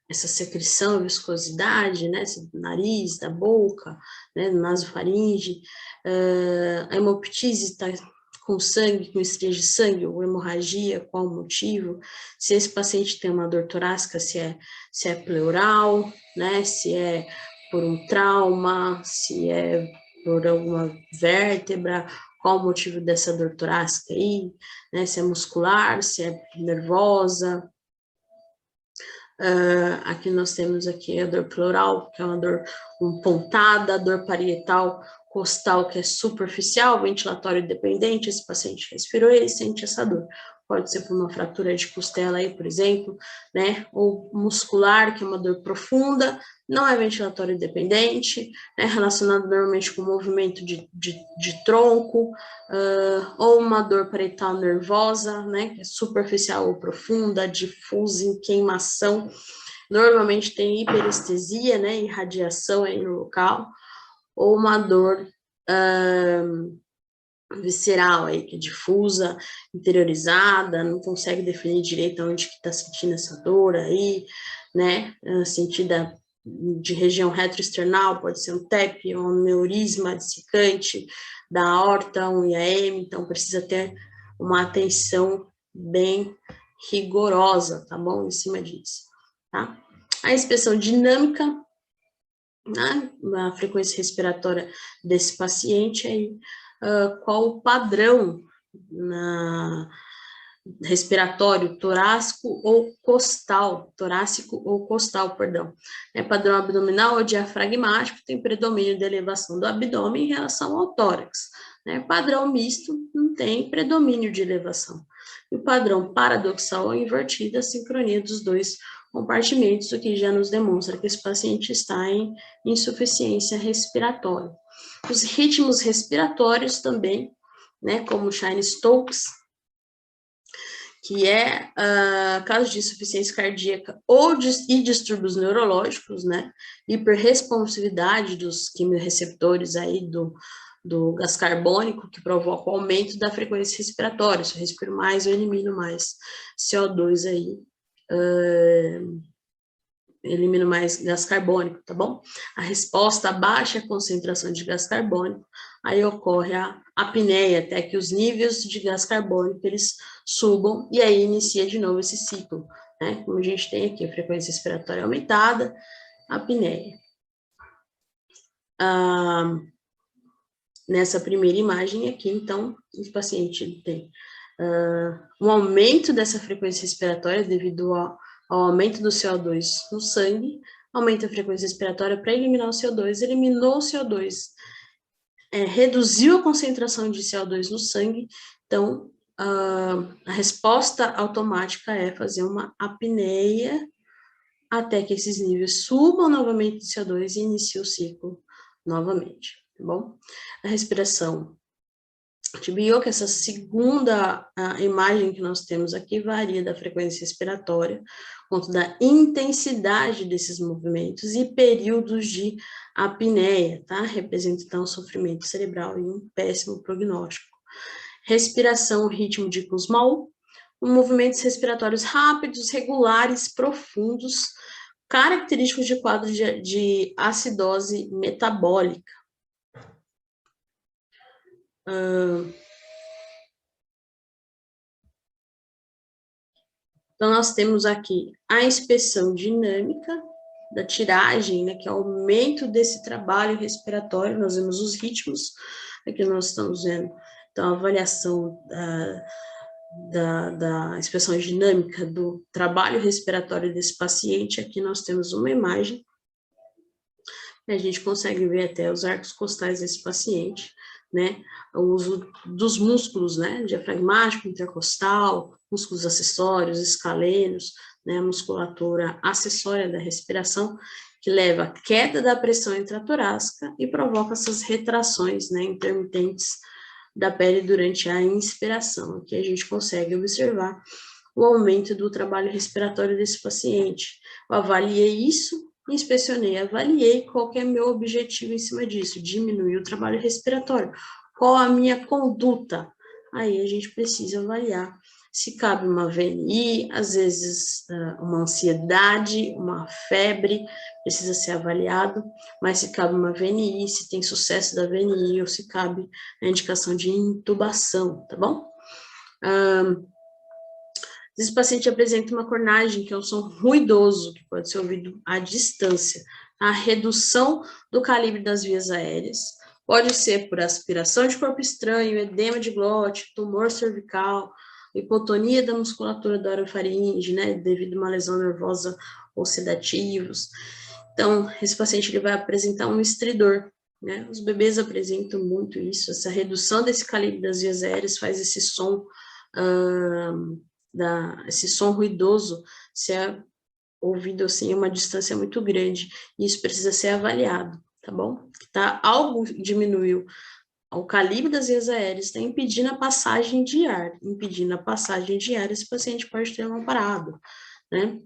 S1: essa secreção, viscosidade, né, do nariz, da boca, né, nasofaringe, a hemoptise está com sangue, com estria de sangue, ou hemorragia, qual o motivo, se esse paciente tem uma dor torácica, se é pleural, né, se é por um trauma, se é por alguma vértebra, qual o motivo dessa dor torácica aí, né, se é muscular, se é nervosa. Aqui nós temos aqui a dor pleural, que é uma dor pontada, a dor parietal costal, que é superficial, ventilatório dependente, esse paciente respirou, ele sente essa dor. pode ser por uma fratura de costela aí, por exemplo, né? Ou muscular, que é uma dor profunda, não é ventilatório dependente, né? Relacionado normalmente com movimento de tronco, ou uma dor parietal nervosa, né? Que é superficial ou profunda, difusa, em queimação. Normalmente tem hiperestesia, né? Irradiação aí no local, ou uma dor visceral aí, que é difusa, interiorizada, não consegue definir direito onde que está sentindo essa dor aí, né, sentida de região retroesternal, pode ser um TEP, um aneurisma dissecante da aorta, um IAM, então precisa ter uma atenção bem rigorosa, tá bom, em cima disso, tá? A inspeção dinâmica, né, a frequência respiratória desse paciente aí, qual o padrão respiratório torácico ou costal, perdão. Padrão abdominal ou diafragmático tem predomínio de elevação do abdômen em relação ao tórax. Padrão misto não tem predomínio de elevação. E o padrão paradoxal ou invertido, a sincronia dos dois compartimentos, o que já nos demonstra que esse paciente está em insuficiência respiratória. Os ritmos respiratórios também, né, como Cheyne-Stokes, que é caso de insuficiência cardíaca e distúrbios neurológicos, né, hiperresponsividade dos quimiorreceptores aí do gás carbônico, que provoca o aumento da frequência respiratória. Se eu respiro mais, eu elimino mais CO2 aí, elimino mais gás carbônico, tá bom? A resposta a baixa concentração de gás carbônico, aí ocorre a apneia, até que os níveis de gás carbônico, eles subam, e aí inicia de novo esse ciclo, né? Como a gente tem aqui, a frequência respiratória aumentada, apneia. Nessa primeira imagem aqui, então, o paciente tem um aumento dessa frequência respiratória devido ao aumento do CO2 no sangue, aumenta a frequência respiratória para eliminar o CO2, eliminou o CO2, reduziu a concentração de CO2 no sangue, então a resposta automática é fazer uma apneia até que esses níveis subam novamente de CO2 e inicie o ciclo novamente, tá bom? A respiração que essa segunda imagem que nós temos aqui varia da frequência respiratória, quanto da intensidade desses movimentos e períodos de apneia, tá? Representa, então, sofrimento cerebral e um péssimo prognóstico. Respiração, ritmo de Kussmaul, movimentos respiratórios rápidos, regulares, profundos, característicos de quadro de acidose metabólica. Então, nós temos aqui a inspeção dinâmica da tiragem, né, que é o aumento desse trabalho respiratório, nós vemos os ritmos, aqui nós estamos vendo, então, a avaliação da inspeção dinâmica do trabalho respiratório desse paciente, aqui nós temos uma imagem, a gente consegue ver até os arcos costais desse paciente, né, o uso dos músculos, né, diafragmático, intercostal, músculos acessórios, escalenos, né, musculatura acessória da respiração, que leva à queda da pressão intratorácica e provoca essas retrações, né, intermitentes da pele durante a inspiração. Aqui a gente consegue observar o aumento do trabalho respiratório desse paciente. Eu avaliei isso, inspecionei, avaliei qual que é meu objetivo em cima disso, diminuir o trabalho respiratório, qual a minha conduta, aí a gente precisa avaliar se cabe uma VNI, às vezes uma ansiedade, uma febre, precisa ser avaliado, mas se cabe uma VNI, se tem sucesso da VNI, ou se cabe a indicação de intubação, tá bom? Esse paciente apresenta uma cornagem, que é um som ruidoso, que pode ser ouvido à distância. A redução do calibre das vias aéreas pode ser por aspiração de corpo estranho, edema de glote, tumor cervical, hipotonia da musculatura da orofaringe, né, devido a uma lesão nervosa ou sedativos. Então, esse paciente ele vai apresentar um estridor, né? Os bebês apresentam muito isso, essa redução desse calibre das vias aéreas faz esse som esse som ruidoso ser ouvido assim em uma distância muito grande. Isso precisa ser avaliado, tá bom? Algo diminuiu. O calibre das vias aéreas está impedindo a passagem de ar. Impedindo a passagem de ar, esse paciente pode ter uma parada, né?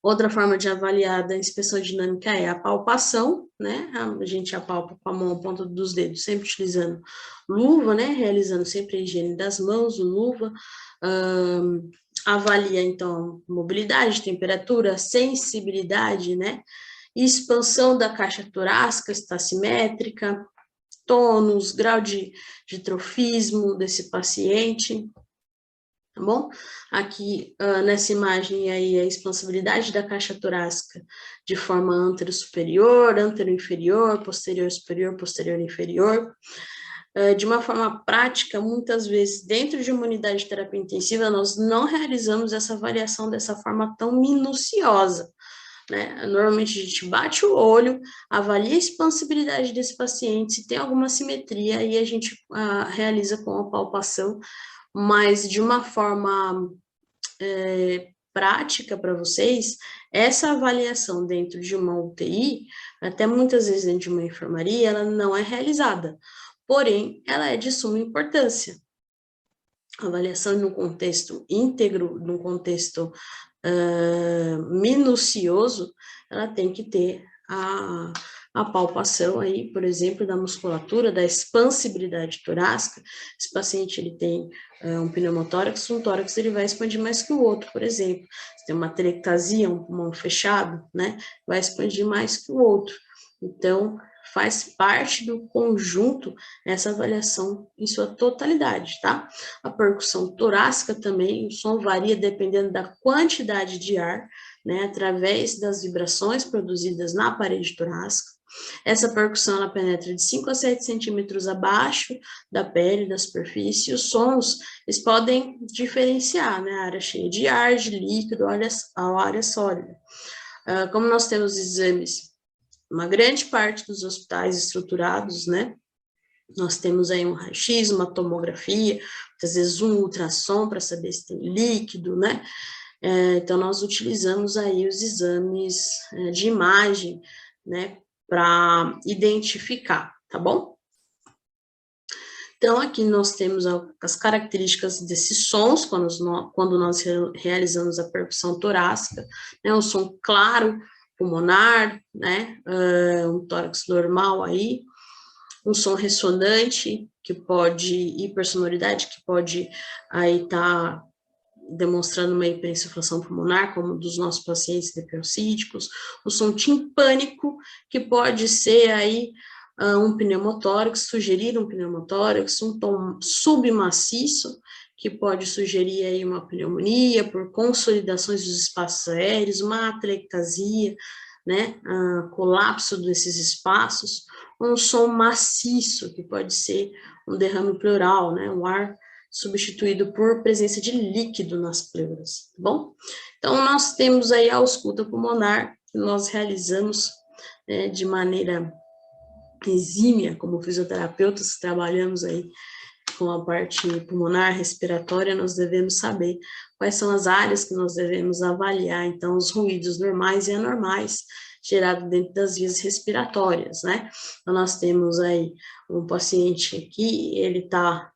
S1: Outra forma de avaliar a inspeção dinâmica é a palpação, né? A gente apalpa com a mão, a ponta dos dedos, sempre utilizando luva, né? Realizando sempre a higiene das mãos, luva. Avalia, então, mobilidade, temperatura, sensibilidade, né? Expansão da caixa torácica, está simétrica, tônus, grau de trofismo desse paciente, tá bom? Aqui, nessa imagem aí, a expansibilidade da caixa torácica de forma antero-superior, antero-inferior, posterior-superior, posterior-inferior. De uma forma prática, muitas vezes, dentro de uma unidade de terapia intensiva, nós não realizamos essa avaliação dessa forma tão minuciosa, né? Normalmente a gente bate o olho, avalia a expansibilidade desse paciente, se tem alguma simetria, aí a gente realiza com a palpação, mas de uma forma prática para vocês, essa avaliação dentro de uma UTI, até muitas vezes dentro de uma enfermaria, ela não é realizada, porém, ela é de suma importância. A avaliação no contexto íntegro, no contexto minucioso, ela tem que ter a palpação aí, por exemplo, da musculatura, da expansibilidade torácica. Esse paciente, ele tem um pneumotórax, um tórax ele vai expandir mais que o outro, por exemplo. Se tem uma atelectasia, um pulmão fechado, né, vai expandir mais que o outro. Então, faz parte do conjunto essa avaliação em sua totalidade, tá? A percussão torácica também, o som varia dependendo da quantidade de ar, né, através das vibrações produzidas na parede torácica. Essa percussão, ela penetra de 5 a 7 centímetros abaixo da pele, da superfície, e os sons, eles podem diferenciar, né, a área cheia de ar, de líquido, a área sólida. Como nós temos exames, uma grande parte dos hospitais estruturados, né, nós temos aí um raio-x, uma tomografia, muitas vezes um ultrassom para saber se tem líquido, né? Então, nós utilizamos aí os exames de imagem, né, para identificar, tá bom? Então, aqui nós temos as características desses sons, quando nós realizamos a percussão torácica, né, um som claro, pulmonar, né, um tórax normal aí, um som ressonante, que pode, hipersonoridade, que pode aí estar demonstrando uma hiperinsuflação pulmonar, como dos nossos pacientes depressídicos, o som timpânico, que pode ser aí um pneumotórax, sugerir um pneumotórax, um tom submaciço, que pode sugerir aí uma pneumonia por consolidações dos espaços aéreos, uma atelectasia, né, colapso desses espaços, um som maciço, que pode ser um derrame pleural, né, o ar substituído por presença de líquido nas pleuras, tá bom? Então, nós temos aí a ausculta pulmonar, que nós realizamos de maneira exímia, como fisioterapeutas, trabalhamos aí com a parte pulmonar, respiratória, nós devemos saber quais são as áreas que nós devemos avaliar, então, os ruídos normais e anormais gerados dentro das vias respiratórias, né? Então, nós temos aí um paciente aqui, ele está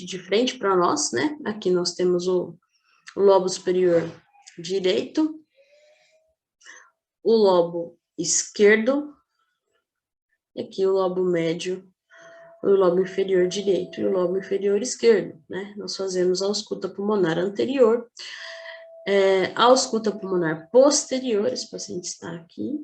S1: de frente para nós, né? Aqui nós temos o lobo superior direito, o lobo esquerdo, e aqui o lobo médio, o lobo inferior direito e o lobo inferior esquerdo, né? Nós fazemos a ausculta pulmonar anterior, a ausculta pulmonar posterior, esse paciente está aqui,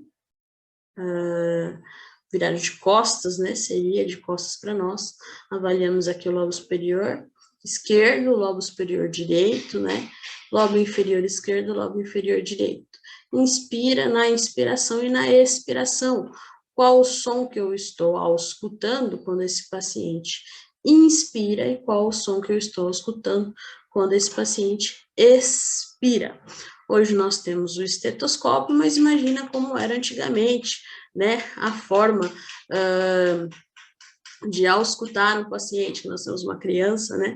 S1: virado de costas, né? Seria de costas para nós. Avaliamos aqui o lobo superior esquerdo, lobo superior direito, né? Lobo inferior esquerdo, lobo inferior direito. Inspira na inspiração e na expiração. Qual o som que eu estou auscultando quando esse paciente inspira e qual o som que eu estou escutando quando esse paciente expira. Hoje nós temos o estetoscópio, mas imagina como era antigamente, né? A forma de auscultar um paciente, nós temos uma criança, né,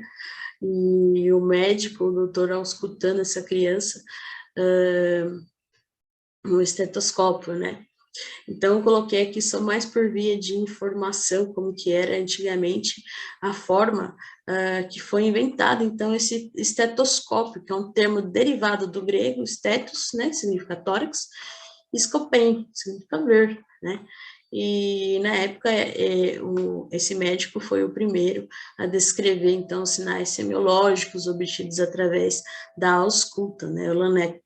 S1: e o médico, o doutor, auscultando essa criança, no estetoscópio, né. Então, eu coloquei aqui só mais por via de informação, como que era antigamente a forma que foi inventada, então, esse estetoscópio, que é um termo derivado do grego, estetos, né, significa tórax, e scopen, significa ver, né. E, na época, esse médico foi o primeiro a descrever, então, os sinais semiológicos obtidos através da ausculta, né, o Laennec,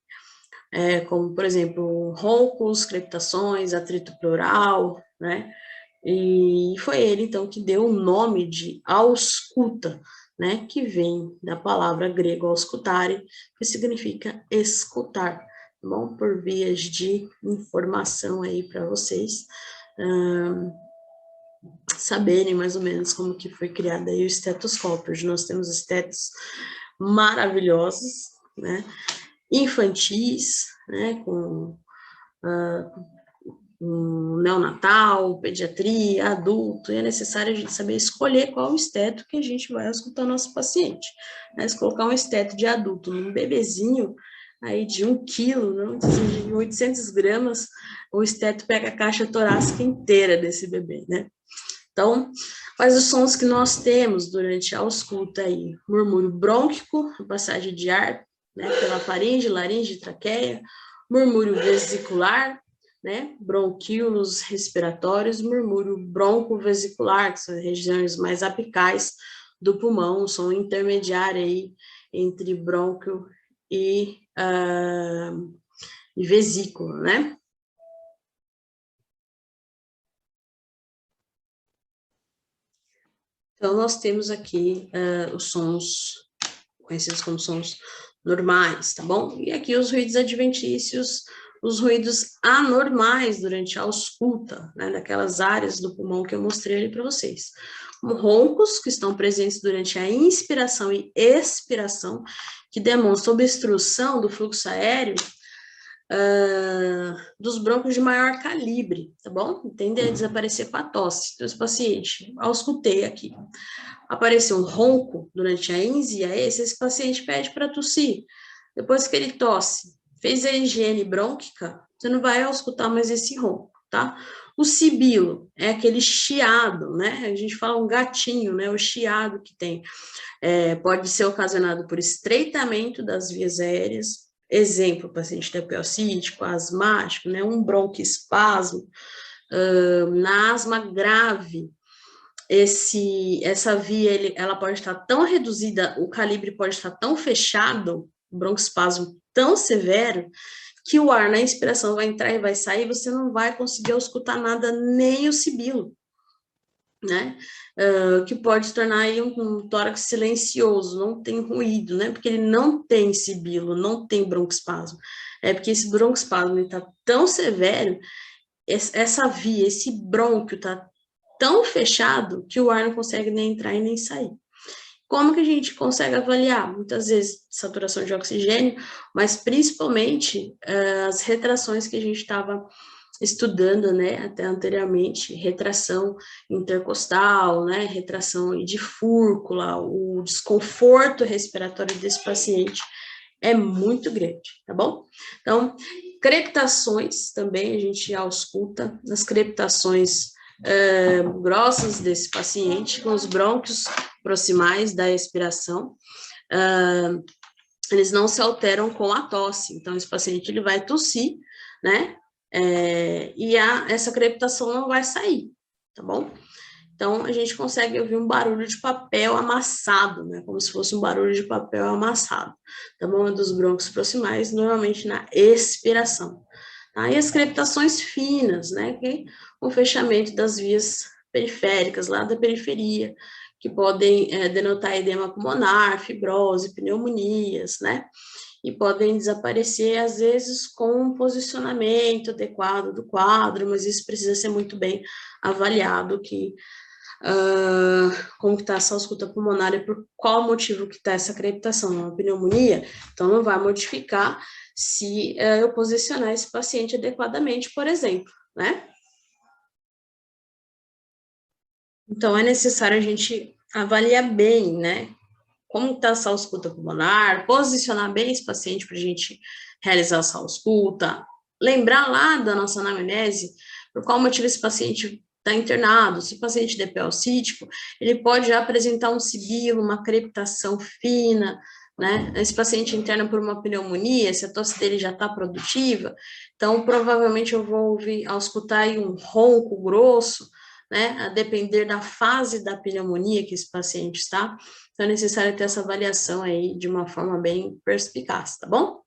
S1: como, por exemplo, roncos, crepitações, atrito pleural, né? E foi ele, então, que deu o nome de ausculta, né? Que vem da palavra grego auscultare, que significa escutar, tá bom? Por vias de informação aí para vocês saberem mais ou menos como que foi criado aí o estetoscópio. Hoje nós temos estetos maravilhosos, né? Infantis, né, com neonatal, pediatria, adulto, e é necessário a gente saber escolher qual o esteto que a gente vai escutar o nosso paciente. Né? Se colocar um esteto de adulto num bebezinho, aí de 1 quilo, não, de 800 gramas, o esteto pega a caixa torácica inteira desse bebê, né? Então, quais os sons que nós temos durante a ausculta aí? Murmúrio brônquico, passagem de ar, né, pela faringe, laringe, traqueia, murmúrio vesicular, né, bronquíolos respiratórios, murmúrio broncovesicular, que são as regiões mais apicais do pulmão, um som intermediário aí entre brônquio e vesícula, né? Então, nós temos aqui os sons conhecidos como sons normais, tá bom? E aqui os ruídos adventícios, os ruídos anormais durante a ausculta, né, daquelas áreas do pulmão que eu mostrei ali para vocês. Como roncos, que estão presentes durante a inspiração e expiração, que demonstram obstrução do fluxo aéreo dos brônquios de maior calibre, tá bom? Tende a desaparecer com a tosse. Então, esse paciente, auscultei aqui, apareceu um ronco durante a INSE, esse paciente pede para tossir. Depois que ele tosse, fez a higiene brônquica, você não vai auscultar mais esse ronco, tá? O sibilo é aquele chiado, né? A gente fala um gatinho, né? O chiado que tem. Pode ser ocasionado por estreitamento das vias aéreas. Exemplo, paciente TPO-cítico, asmático, né? Um broncoespasmo. Na asma grave, essa via, ela pode estar tão reduzida, o calibre pode estar tão fechado, o broncoespasmo tão severo, que o ar na inspiração vai entrar e vai sair, você não vai conseguir escutar nada, nem o sibilo, né? Que pode se tornar aí um tórax silencioso, não tem ruído, né? Porque ele não tem sibilo, não tem broncoespasmo. É porque esse broncoespasmo está tão severo, essa via, esse brônquio está tão fechado que o ar não consegue nem entrar e nem sair. Como que a gente consegue avaliar? Muitas vezes saturação de oxigênio, mas principalmente as retrações que a gente estava estudando, né, até anteriormente, retração intercostal, né, retração de fúrcula, o desconforto respiratório desse paciente é muito grande, tá bom? Então, crepitações também a gente ausculta, nas crepitações grossas desse paciente, com os brônquios proximais da expiração, eles não se alteram com a tosse, então esse paciente ele vai tossir, né, e essa crepitação não vai sair, tá bom? Então, a gente consegue ouvir um barulho de papel amassado, né? Como se fosse um barulho de papel amassado. Tá bom? É dos brônquios proximais, normalmente na expiração. Tá? E as crepitações finas, né? Que o fechamento das vias periféricas, lá da periferia, que podem denotar edema pulmonar, fibrose, pneumonias, né? E podem desaparecer, às vezes, com um posicionamento adequado do quadro, mas isso precisa ser muito bem avaliado, que como que está essa ausculta pulmonar e por qual motivo que está essa crepitação, uma pneumonia, então não vai modificar se eu posicionar esse paciente adequadamente, por exemplo, né? Então, é necessário a gente avaliar bem, né? Como está essa ausculta pulmonar, posicionar bem esse paciente para a gente realizar essa ausculta, lembrar lá da nossa anamnese, por qual motivo esse paciente está internado. Se o paciente é DPL-cítico, ele pode apresentar um sibilo, uma crepitação fina, né? Esse paciente interna por uma pneumonia, se a tosse dele já está produtiva, então provavelmente eu vou auscultar aí um ronco grosso, né? A depender da fase da pneumonia que esse paciente está. Então, é necessário ter essa avaliação aí de uma forma bem perspicaz, tá bom?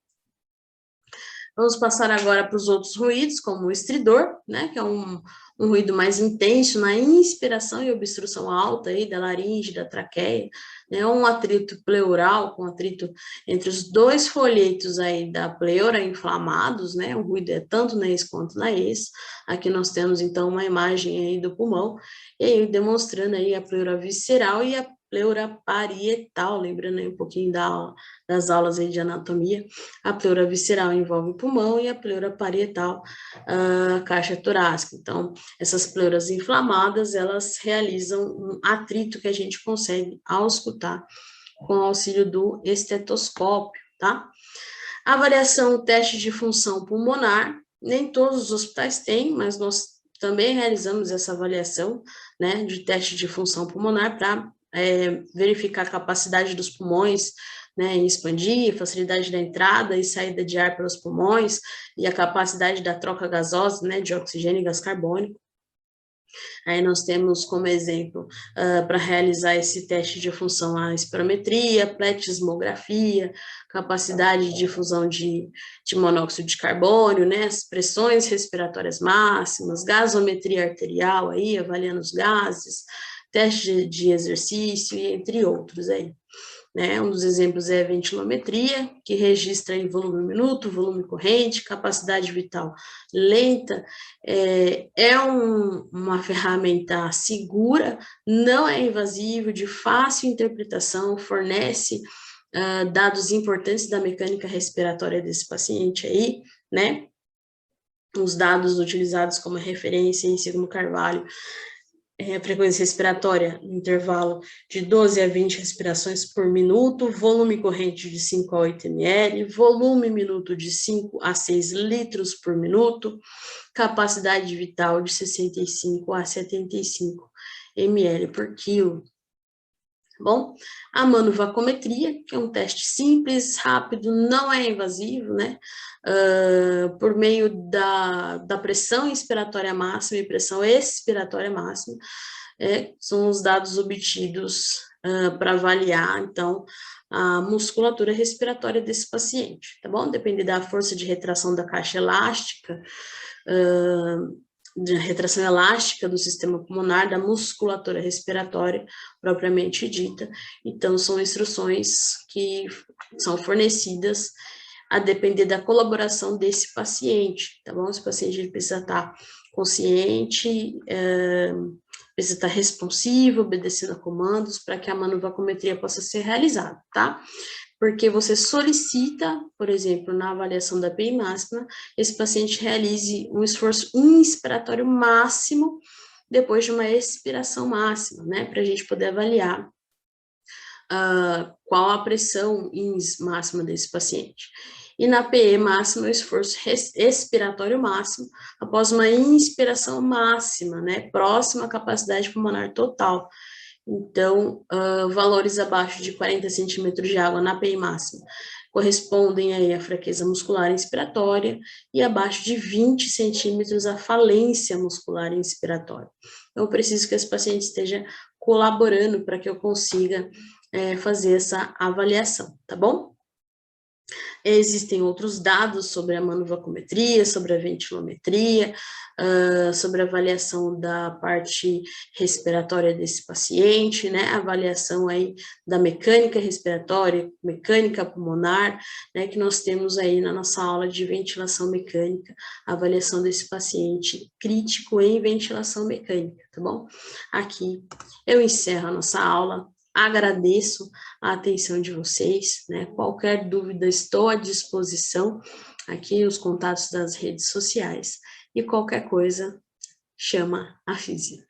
S1: Vamos passar agora para os outros ruídos, como o estridor, né, que é um ruído mais intenso na inspiração e obstrução alta aí da laringe, da traqueia, né, um atrito pleural, com atrito entre os dois folhetos aí da pleura inflamados, né, o ruído é tanto na ex quanto na ex. Aqui nós temos, então, uma imagem aí do pulmão, e aí demonstrando aí a pleura visceral e a pleura parietal, lembrando aí um pouquinho das aulas aí de anatomia. A pleura visceral envolve o pulmão e a pleura parietal, a caixa torácica. Então, essas pleuras inflamadas, elas realizam um atrito que a gente consegue auscultar com o auxílio do estetoscópio, tá? A avaliação, teste de função pulmonar, nem todos os hospitais têm, mas nós também realizamos essa avaliação, né, de teste de função pulmonar para verificar a capacidade dos pulmões, né, em expandir, facilidade da entrada e saída de ar pelos pulmões e a capacidade da troca gasosa, né, de oxigênio e gás carbônico. Aí nós temos como exemplo, para realizar esse teste de função, a espirometria, pletismografia, capacidade de difusão de monóxido de carbono, né, as pressões respiratórias máximas, gasometria arterial, aí, avaliando os gases, teste de exercício, e entre outros aí. Né? Um dos exemplos é a ventilometria, que registra aí volume minuto, volume corrente, capacidade vital lenta. Uma ferramenta segura, não é invasivo, de fácil interpretação, fornece dados importantes da mecânica respiratória desse paciente aí, né? Os dados utilizados como referência em Segundo Carvalho, a frequência respiratória no intervalo de 12 a 20 respirações por minuto, volume corrente de 5 a 8 ml, volume minuto de 5 a 6 litros por minuto, capacidade vital de 65 a 75 ml por quilo. Bom, a manuvacometria, que é um teste simples, rápido, não é invasivo, né? Por meio da pressão inspiratória máxima e pressão expiratória máxima, são os dados obtidos para avaliar, então, a musculatura respiratória desse paciente, tá bom? Depende da força de retração da caixa elástica, de retração elástica do sistema pulmonar, da musculatura respiratória propriamente dita. Então, são instruções que são fornecidas a depender da colaboração desse paciente, tá bom? Esse paciente ele precisa estar consciente, precisa estar responsivo, obedecendo a comandos para que a manuvacometria possa ser realizada, tá? Porque você solicita, por exemplo, na avaliação da PI máxima, esse paciente realize um esforço inspiratório máximo depois de uma expiração máxima, né, para a gente poder avaliar qual a pressão ins máxima desse paciente. E na PE máxima, o esforço expiratório máximo após uma inspiração máxima, né, próxima à capacidade pulmonar total. Então, valores abaixo de 40 centímetros de água na PI máxima correspondem aí à fraqueza muscular inspiratória e abaixo de 20 centímetros à falência muscular inspiratória. Então, eu preciso que esse paciente esteja colaborando para que eu consiga fazer essa avaliação, tá bom? Existem outros dados sobre a manuvacometria, sobre a ventilometria, sobre a avaliação da parte respiratória desse paciente, né, avaliação aí da mecânica respiratória, mecânica pulmonar, né, que nós temos aí na nossa aula de ventilação mecânica, a avaliação desse paciente crítico em ventilação mecânica, tá bom? Aqui eu encerro a nossa aula. Agradeço a atenção de vocês, né? Qualquer dúvida, estou à disposição, aqui os contatos das redes sociais, e qualquer coisa, chama a Físio.